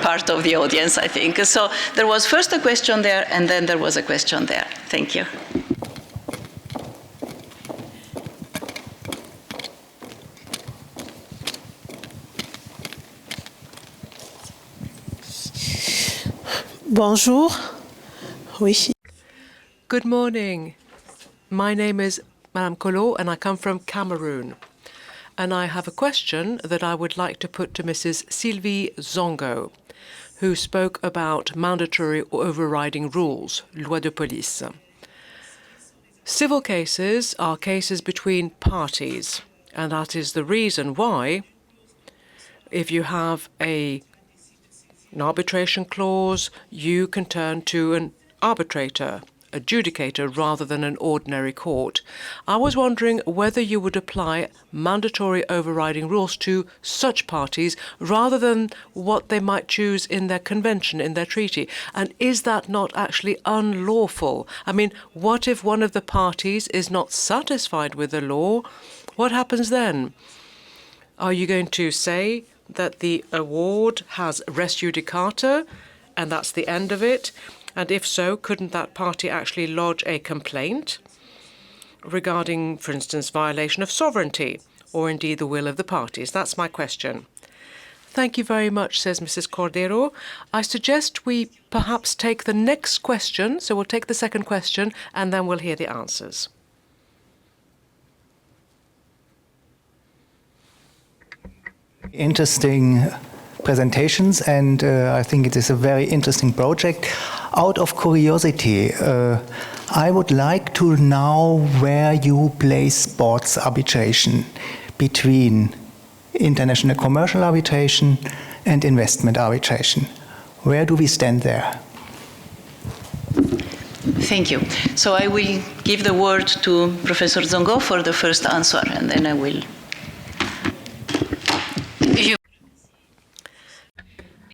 part of the audience, I think. So there was first a question there, and then there was a question there. Thank you. Bonjour. Oui. Good morning. My name is Madame Kolo, and I come from Cameroon. And I have a question that I would like to put to Mrs. Sylvie Zongo, who spoke about mandatory overriding rules, loi de police. Civil cases are cases between parties, and that is the reason why, if you have an arbitration clause, you can turn to an arbitrator, adjudicator, rather than an ordinary court. I was wondering whether you would apply mandatory overriding rules to such parties rather than what they might choose in their convention, in their treaty. And is that not actually unlawful? I mean, what if one of the parties is not satisfied with the law? What happens then? Are you going to say that the award has res judicata, and that's the end of it? And if so, couldn't that party actually lodge a complaint regarding, for instance, violation of sovereignty, or indeed the will of the parties? That's my question. Thank you very much, says Mrs. Cordero. I suggest we perhaps take the next question, so we'll take the second question, and then we'll hear the answers. Interesting presentations, and I think it is a very interesting project. Out of curiosity, I would like to know where you place sports arbitration between international commercial arbitration and investment arbitration. Where do we stand there? Thank you. So I will give the word to Professor Zongo for the first answer, and then I will.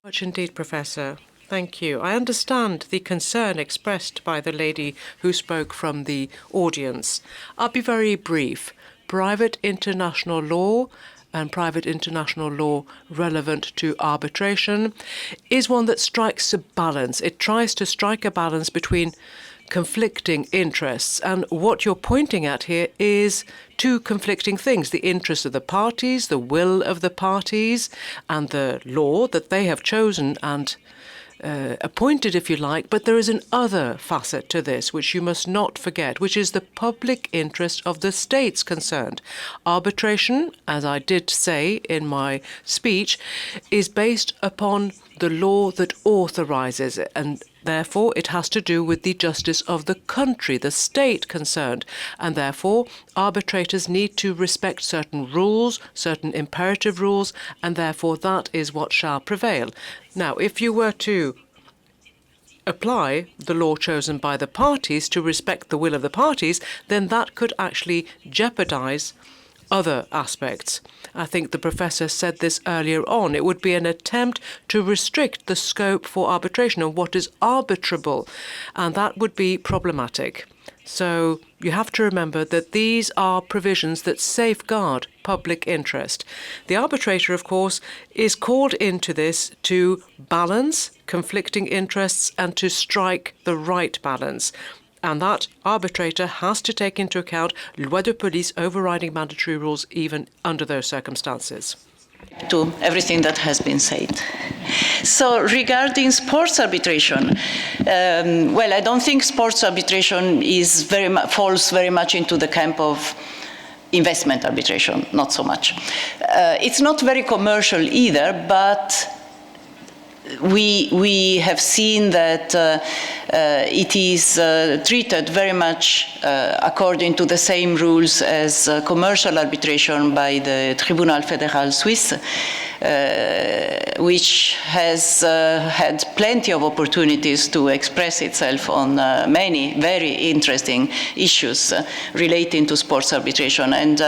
Much indeed, Professor. Thank you. I understand the concern expressed by the lady who spoke from the audience. I'll be very brief. Private international law and private international law relevant to arbitration is one that strikes a balance. It tries to strike a balance between conflicting interests. And what you're pointing at here is two conflicting things: the interests of the parties, the will of the parties, and the law that they have chosen and appointed, if you like. But there is an other facet to this, which you must not forget, which is the public interest of the states concerned. Arbitration, as I did say in my speech, is based upon the law that authorizes it, and therefore it has to do with the justice of the country, the state concerned, and therefore arbitrators need to respect certain rules, certain imperative rules, and therefore that is what shall prevail. Now, if you were to apply the law chosen by the parties to respect the will of the parties, then that could actually jeopardize other aspects. I think the professor said this earlier on. It would be an attempt to restrict the scope for arbitration and what is arbitrable, and that would be problematic. So you have to remember that these are provisions that safeguard public interest. The arbitrator, of course, is called into this to balance conflicting interests and to strike the right balance. And that arbitrator has to take into account loi de police overriding mandatory rules even under those circumstances. To everything that has been said. So regarding sports arbitration, well, I don't think sports arbitration is falls very much into the camp of investment arbitration, not so much. It's not very commercial either, but we have seen that it is treated very much according to the same rules as commercial arbitration by the Tribunal Fédéral Suisse, which has had plenty of opportunities to express itself on many very interesting issues relating to sports arbitration. And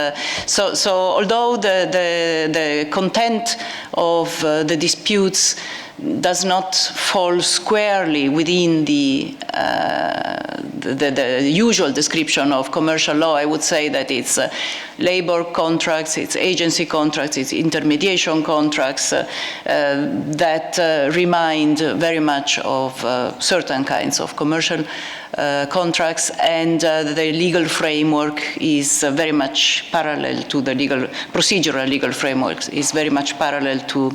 so although the content of the disputes does not fall squarely within the usual description of commercial law. I would say that it's labor contracts, it's agency contracts, it's intermediation contracts that remind very much of certain kinds of commercial contracts, and the legal framework is very much parallel to the procedural legal framework is very much parallel to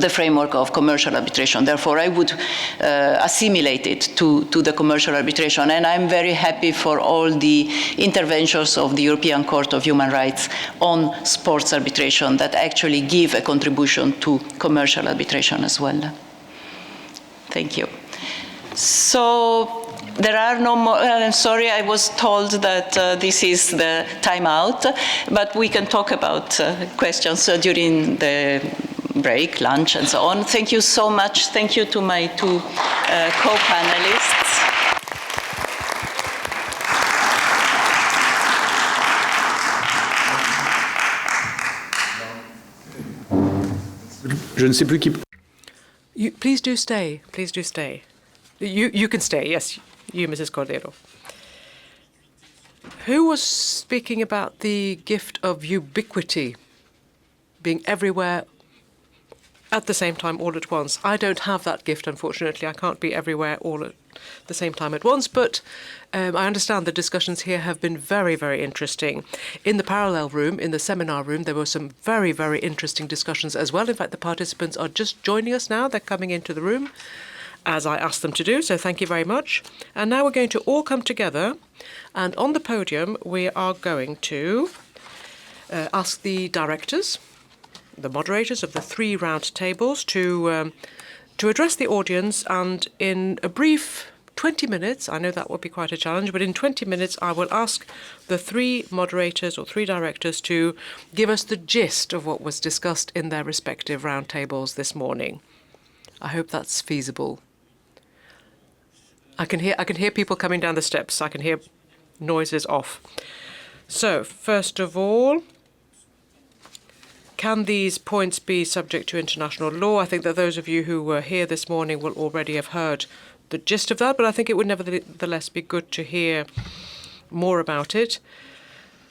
the framework of commercial arbitration. Therefore, I would assimilate it to the commercial arbitration. And I'm very happy for all the interventions of the European Court of Human Rights on sports arbitration that actually give a contribution to commercial arbitration as well. Thank you. So, there are no more, I'm sorry, I was told that this is the time out, but we can talk about questions during the break, lunch, and so on. Thank you so much. Thank you to my two co-panelists. Je ne sais plus qui... Please do stay. Please do stay. You can stay, yes. You, Mrs. Cordero. Who was speaking about the gift of ubiquity, being everywhere at the same time all at once? I don't have that gift, unfortunately. I can't be everywhere all at the same time at once, but I understand the discussions here have been very, very interesting. In the parallel room, in the seminar room, there were some very, very interesting discussions as well. In fact, the participants are just joining us now. They're coming into the room, as I asked them to do, so thank you very much. And now we're going to all come together, and on the podium we are going to ask the directors, the moderators of the 3 round tables, to address the audience, and in a brief 20 minutes, I know that will be quite a challenge, but in 20 minutes I will ask the 3 moderators or 3 directors to give us the gist of what was discussed in their respective round tables this morning. I hope that's feasible. I can hear people coming down the steps. I can hear noises off. So, first of all, can these points be subject to international law? I think that those of you who were here this morning will already have heard the gist of that, but I think it would nevertheless be good to hear more about it.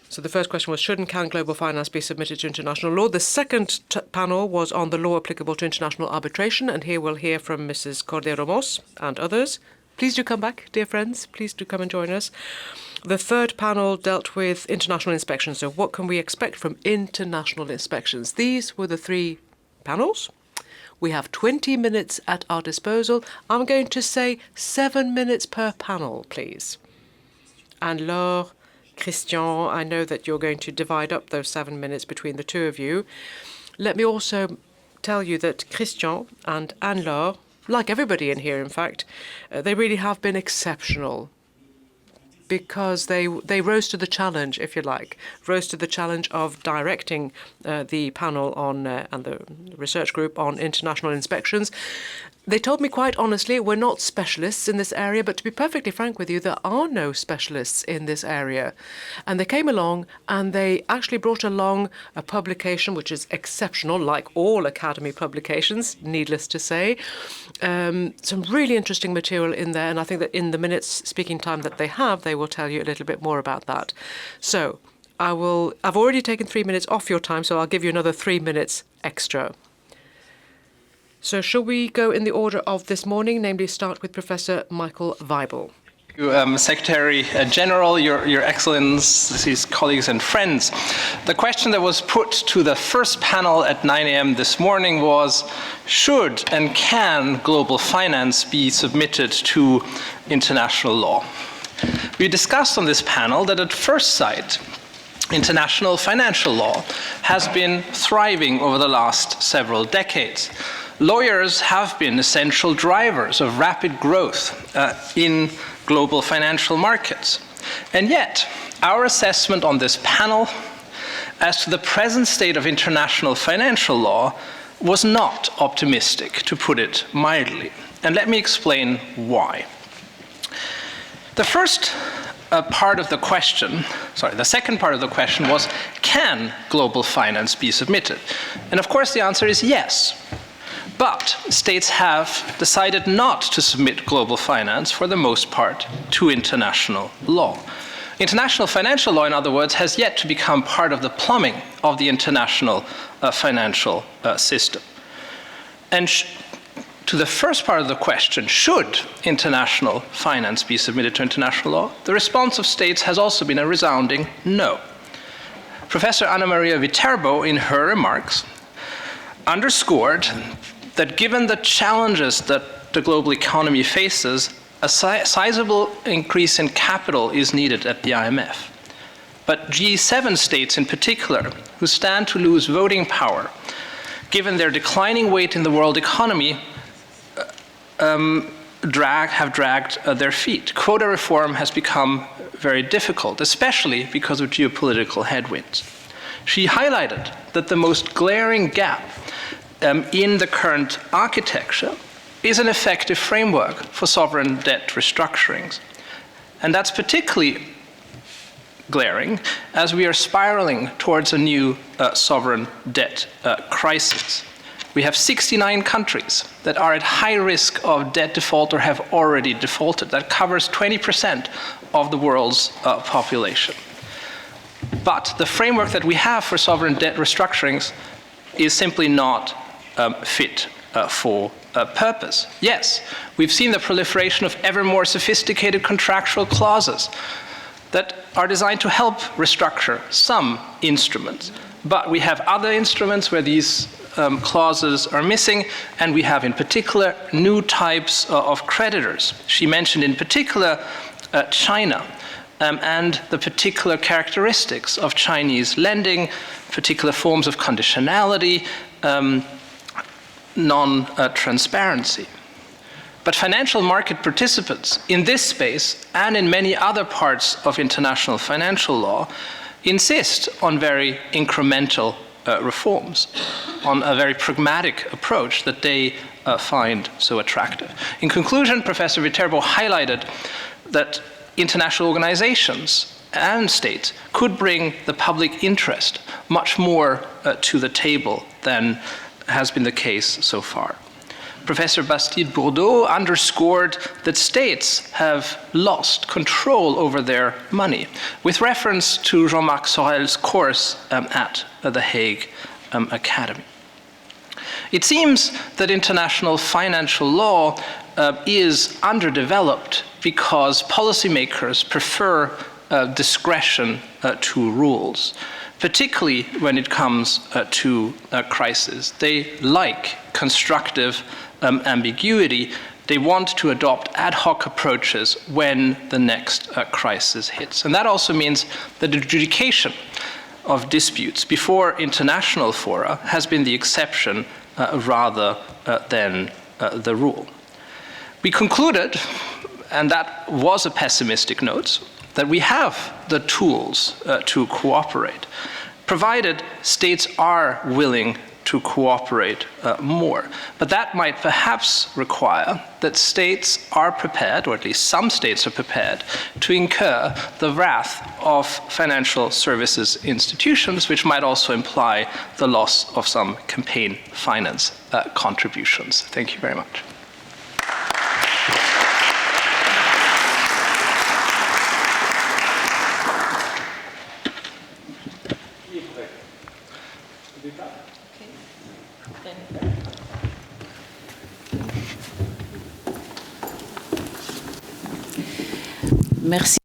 So the first question was, should and can global finance be submitted to international law? The second panel was on the law applicable to international arbitration, and here we'll hear from Mrs. Cordero-Moss and others. Please do come back, dear friends. Please do come and join us. The third panel dealt with international inspections. So what can we expect from international inspections? These were the 3 panels. We have 20 minutes at our disposal. I'm going to say 7 minutes per panel, please. And Laure, Christian, I know that you're going to divide up those 7 minutes between the 2 of you. Let me also tell you that Christian and Anne-Laure, like everybody in here, in fact, they really have been exceptional, because they rose to the challenge, if you like, rose to the challenge of directing the panel on and the research group on international inspections. They told me quite honestly, we're not specialists in this area, but to be perfectly frank with you, there are no specialists in this area. And they came along and they actually brought along a publication which is exceptional, like all Academy publications, needless to say. Some really interesting material in there, and I think that in the minutes speaking time that they have, they will tell you a little bit more about that. So I've already taken 3 minutes off your time, so I'll give you another 3 minutes extra. So shall we go in the order of this morning, namely start with Professor Michael Weibel. Secretary General, Your Excellencies, colleagues and friends. The question that was put to the first panel at 9 a.m. this morning was, should and can global finance be submitted to international law? We discussed on this panel that at first sight, international financial law has been thriving over the last several decades. Lawyers have been essential drivers of rapid growth in global financial markets. And yet, our assessment on this panel as to the present state of international financial law was not optimistic, to put it mildly. And let me explain why. The second part of the question was, can global finance be submitted? And of course the answer is yes. But states have decided not to submit global finance, for the most part, to international law. International financial law, in other words, has yet to become part of the plumbing of the international financial system. And to the first part of the question, should international finance be submitted to international law? The response of states has also been a resounding no. Professor Anna Maria Viterbo, in her remarks, underscored that given the challenges that the global economy faces, a sizable increase in capital is needed at the IMF. But G7 states in particular, who stand to lose voting power, given their declining weight in the world economy, have dragged their feet. Quota reform has become very difficult, especially because of geopolitical headwinds. She highlighted that the most glaring gap in the current architecture is an effective framework for sovereign debt restructurings. And that's particularly glaring as we are spiraling towards a new sovereign debt crisis. We have 69 countries that are at high risk of debt default or have already defaulted. That covers 20% of the world's population. But the framework that we have for sovereign debt restructurings is simply not fit for purpose. Yes, we've seen the proliferation of ever more sophisticated contractual clauses that are designed to help restructure some instruments. But we have other instruments where these clauses are missing, and we have in particular new types of creditors. She mentioned in particular China and the particular characteristics of Chinese lending, particular forms of conditionality, non-transparency. But financial market participants in this space and in many other parts of international financial law insist on very incremental reforms, on a very pragmatic approach that they find so attractive. In conclusion, Professor Viterbo highlighted that international organizations and states could bring the public interest much more to the table than has been the case so far. Professor Bastide Bourdeau underscored that states have lost control over their money, with reference to Jean-Marc Sorel's course at the Hague Academy. It seems that international financial law is underdeveloped because policymakers prefer discretion to rules, particularly when it comes to crisis. They like constructive ambiguity. They want to adopt ad hoc approaches when the next crisis hits. And that also means that the adjudication of disputes before international fora has been the exception rather than the rule. We concluded, and that was a pessimistic note, that we have the tools to cooperate, provided states are willing to cooperate more. But that might perhaps require that states are prepared, or at least some states are prepared, to incur the wrath of financial services institutions, which might also imply the loss of some campaign finance contributions. Thank you very much. Merci.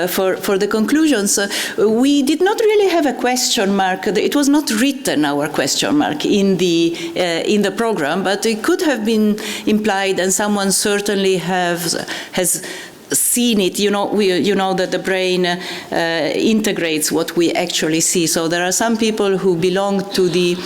For the conclusions, we did not really have a question mark. It was not written, our question mark, in the program, but it could have been implied, and someone certainly has seen it. You know that the brain integrates what we actually see. So there are some people who belong to the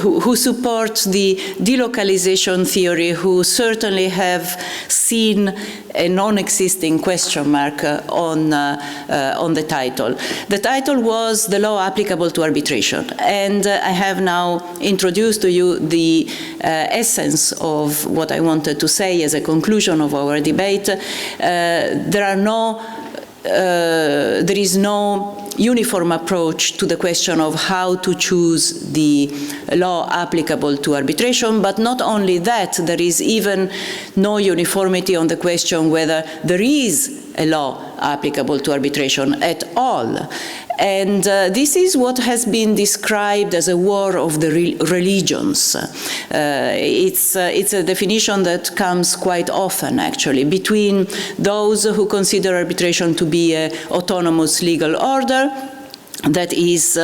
who support the delocalization theory, who certainly have seen a non-existing question mark on the title. The title was "The Law Applicable to Arbitration," and I have now introduced to you the essence of what I wanted to say as a conclusion of our debate. There are no there is no uniform approach to the question of how to choose the law applicable to arbitration, but not only that, there is even no uniformity on the question whether there is a law applicable to arbitration at all. And this is what has been described as a war of the religions. It's a definition that comes quite often, actually, between those who consider arbitration to be an autonomous legal order that is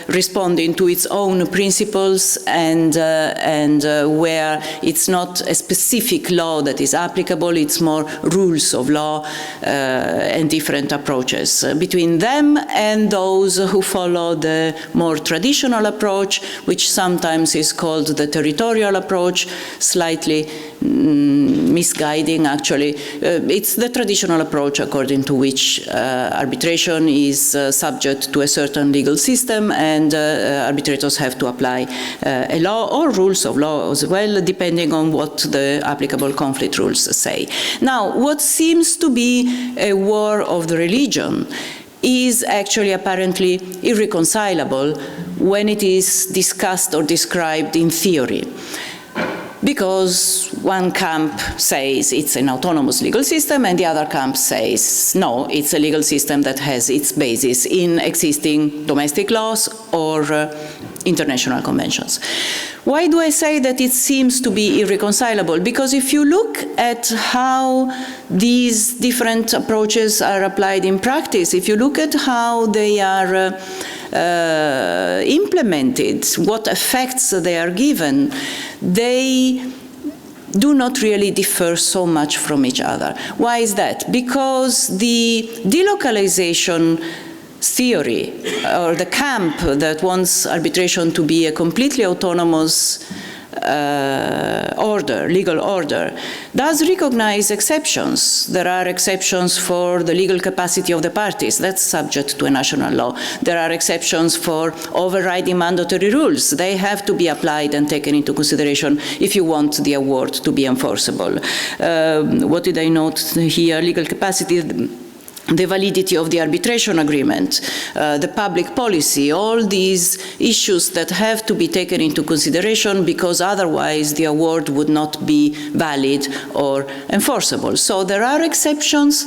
responding to its own principles and where it's not a specific law that is applicable, it's more rules of law and different approaches. Between them and those who follow the more traditional approach, which sometimes is called the territorial approach, slightly misguiding actually. It's the traditional approach according to which arbitration is subject to a certain legal system, and arbitrators have to apply a law or rules of law as well, depending on what the applicable conflict rules say. Now, what seems to be a war of the religion is actually apparently irreconcilable when it is discussed or described in theory. Because one camp says it's an autonomous legal system and the other camp says no, it's a legal system that has its basis in existing domestic laws or international conventions. Why do I say that it seems to be irreconcilable? Because if you look at how these different approaches are applied in practice, if you look at how they are implemented, what effects they are given, they do not really differ so much from each other. Why is that? Because the delocalization theory, or the camp that wants arbitration to be a completely autonomous order, legal order, does recognize exceptions. There are exceptions for the legal capacity of the parties. That's subject to a national law. There are exceptions for overriding mandatory rules. They have to be applied and taken into consideration if you want the award to be enforceable. What did I note here? Legal capacity, the validity of the arbitration agreement, the public policy, all these issues that have to be taken into consideration because otherwise the award would not be valid or enforceable. So there are exceptions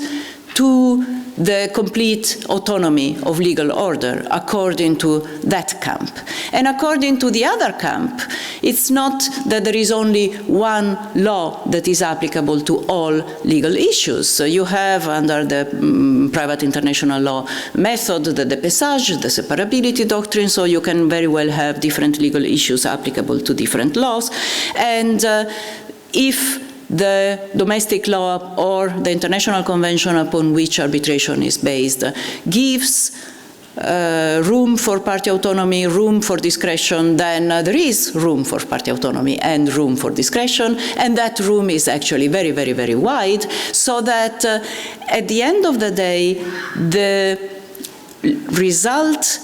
to the complete autonomy of legal order according to that camp. And according to the other camp, it's not that there is only one law that is applicable to all legal issues. So you have, under the private international law method, the dépassage, the separability doctrine, so you can very well have different legal issues applicable to different laws. And if the domestic law or the international convention upon which arbitration is based gives room for party autonomy, room for discretion, then there is room for party autonomy and room for discretion, and that room is actually very, very, very wide, so that at the end of the day, the result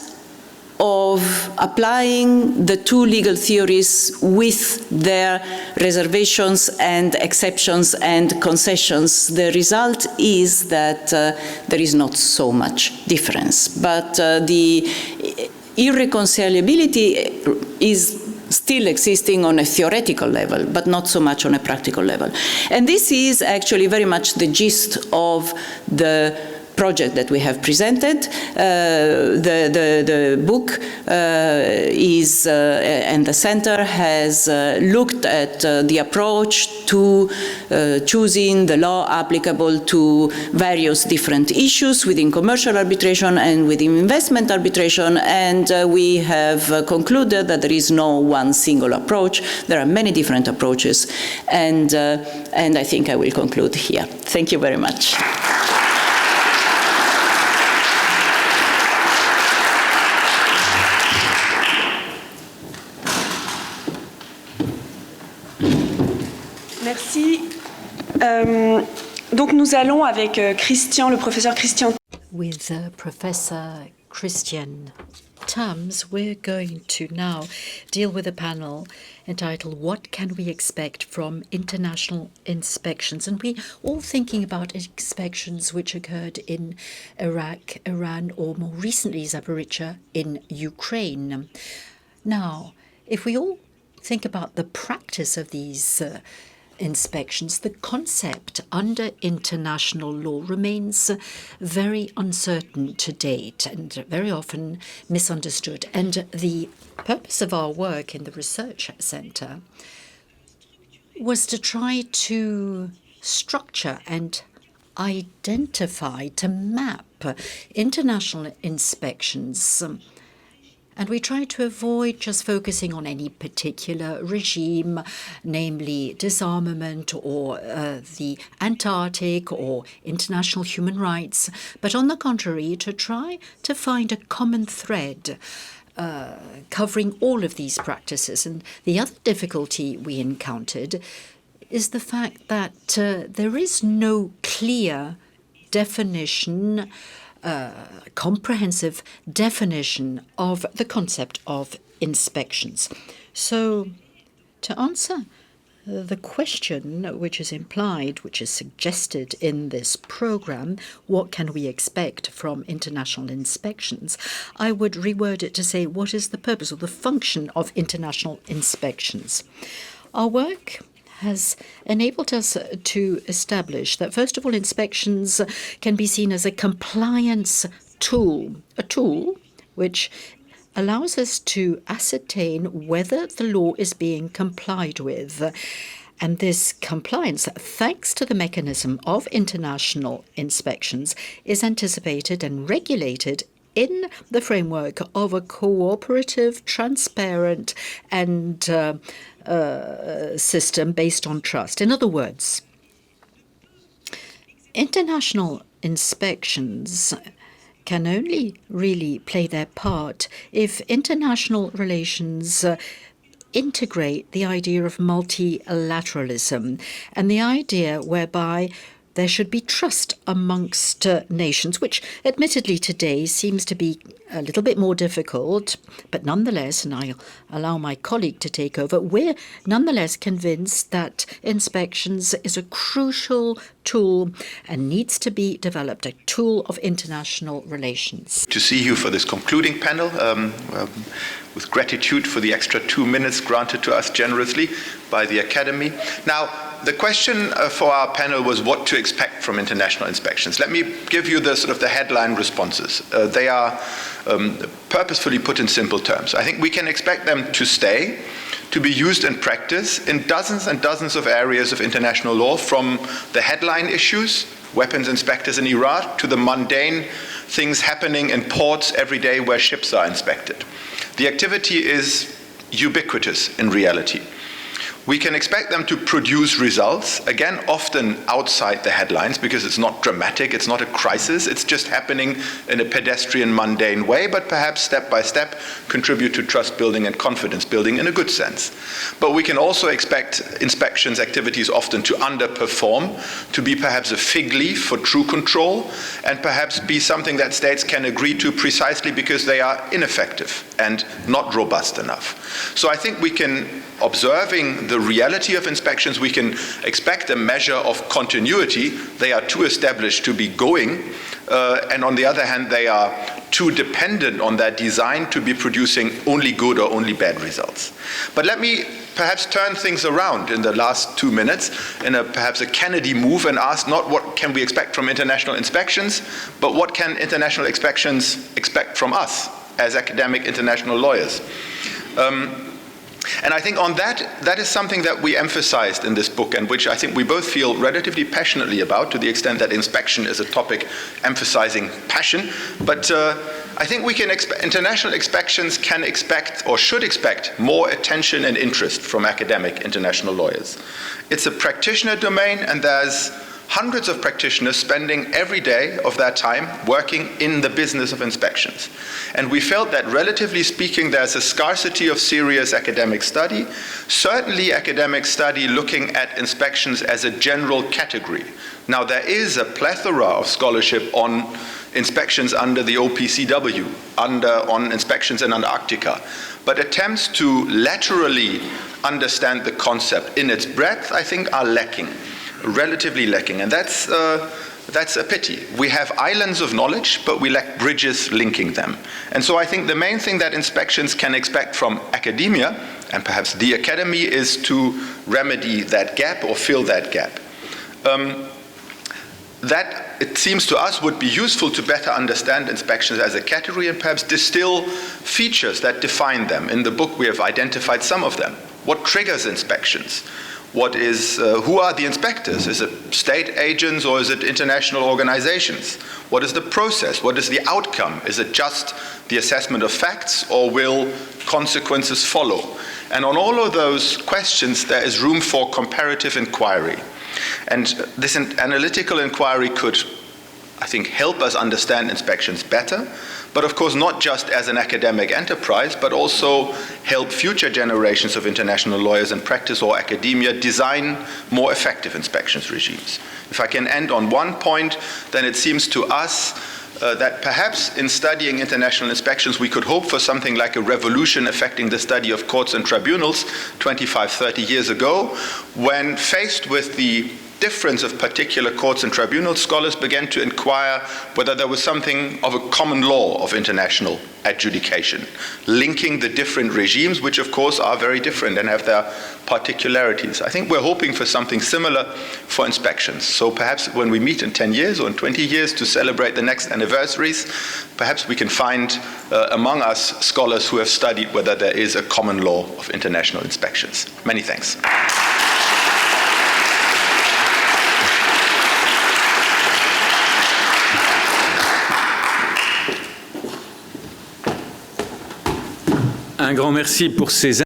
of applying the two legal theories with their reservations and exceptions and concessions, the result is that there is not so much difference. But the irreconcilability is still existing on a theoretical level, but not so much on a practical level. And this is actually very much the gist of the project that we have presented. The book is, and the center has looked at the approach to choosing the law applicable to various different issues within commercial arbitration and within investment arbitration, and we have concluded that there is no one single approach. There are many different approaches, and I think I will conclude here. Thank you very much. Merci. Donc nous allons avec Christian, le professeur Christian. With Professor Christian terms, we're going to now deal with a panel entitled What Can We Expect from International Inspections? And we all thinking about inspections which occurred in Iraq, Iran, or more recently, Zaporizhzhia in Ukraine. Now, if we all think about the practice of these inspections, the concept under international law remains very uncertain to date and very often misunderstood. And the purpose of our work in the research center was to try to structure and identify, to map international inspections. And we try to avoid just focusing on any particular regime, namely disarmament or the Antarctic or international human rights, but on the contrary, to try to find a common thread covering all of these practices. And the other difficulty we encountered is the fact that there is no clear definition, comprehensive definition of the concept of inspections. So, to answer the question which is implied, which is suggested in this program, what can we expect from international inspections? I would reword it to say, what is the purpose or the function of international inspections? Our work has enabled us to establish that, first of all, inspections can be seen as a compliance tool, a tool which allows us to ascertain whether the law is being complied with. And this compliance, thanks to the mechanism of international inspections, is anticipated and regulated in the framework of a cooperative, transparent, and system based on trust. In other words, international inspections can only really play their part if international relations integrate the idea of multilateralism and the idea whereby there should be trust amongst nations, which admittedly today seems to be a little bit more difficult, but nonetheless, and I'll allow my colleague to take over, we're nonetheless convinced that inspections is a crucial tool and needs to be developed, a tool of international relations. To see you for this concluding panel, with gratitude for the extra 2 minutes granted to us generously by the Academy. Now, the question for our panel was what to expect from international inspections. Let me give you the sort of the headline responses. They are purposefully put in simple terms. I think we can expect them to stay, to be used in practice in dozens and dozens of areas of international law, from the headline issues, weapons inspectors in Iraq, to the mundane things happening in ports every day where ships are inspected. The activity is ubiquitous in reality. We can expect them to produce results, again, often outside the headlines, because it's not dramatic, it's not a crisis, it's just happening in a pedestrian, mundane way, but perhaps step by step contribute to trust building and confidence building in a good sense. But we can also expect inspections activities often to underperform, to be perhaps a fig leaf for true control, and perhaps be something that states can agree to precisely because they are ineffective and not robust enough. So I think we can, observing the reality of inspections, we can expect a measure of continuity. They are too established to be going, and on the other hand, they are too dependent on their design to be producing only good or only bad results. But let me perhaps turn things around in the last 2 minutes in perhaps a Kennedy move and ask not what can we expect from international inspections, but what can international inspections expect from us as academic international lawyers. And I think on that is something that we emphasized in this book, and which I think we both feel relatively passionately about, to the extent that inspection is a topic emphasizing passion. But I think we can international inspections can expect, or should expect, more attention and interest from academic international lawyers. It's a practitioner domain, and there's hundreds of practitioners spending every day of their time working in the business of inspections. And we felt that, relatively speaking, there's a scarcity of serious academic study, certainly academic study looking at inspections as a general category. Now, there is a plethora of scholarship on inspections under the OPCW, on inspections in Antarctica. But attempts to laterally understand the concept in its breadth, I think, are lacking, relatively lacking. And that's a pity. We have islands of knowledge, but we lack bridges linking them. And so I think the main thing that inspections can expect from academia, and perhaps the academy, is to remedy that gap or fill that gap. That, it seems to us, would be useful to better understand inspections as a category and perhaps distill features that define them. In the book we have identified some of them. What triggers inspections? Who are the inspectors? Is it state agents or is it international organizations? What is the process? What is the outcome? Is it just the assessment of facts, or will consequences follow? And on all of those questions, there is room for comparative inquiry. And this analytical inquiry could, I think, help us understand inspections better, but of course not just as an academic enterprise, but also help future generations of international lawyers in practice or academia design more effective inspections regimes. If I can end on one point, then it seems to us that perhaps in studying international inspections we could hope for something like a revolution affecting the study of courts and tribunals 25, 30 years ago, when faced with the difference of particular courts and tribunals, scholars began to inquire whether there was something of a common law of international adjudication, linking the different regimes, which of course are very different and have their particularities. I think we're hoping for something similar for inspections. So perhaps when we meet in 10 years or in 20 years to celebrate the next anniversaries, perhaps we can find among us scholars who have studied whether there is a common law of international inspections. Many thanks. Un grand merci pour ces...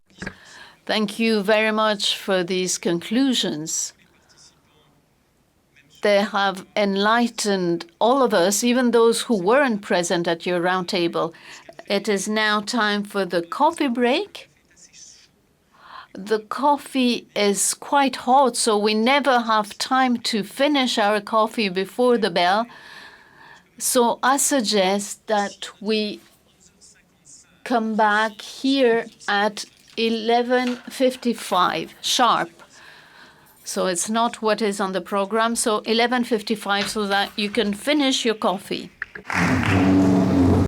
Thank you very much for these conclusions. They have enlightened all of us, even those who weren't present at your roundtable. It is now time for the coffee break. The coffee is quite hot, so we never have time to finish our coffee before the bell. So I suggest that we come back here at 11:55 sharp. So it's not what is on the program. So 11:55 so that you can finish your coffee.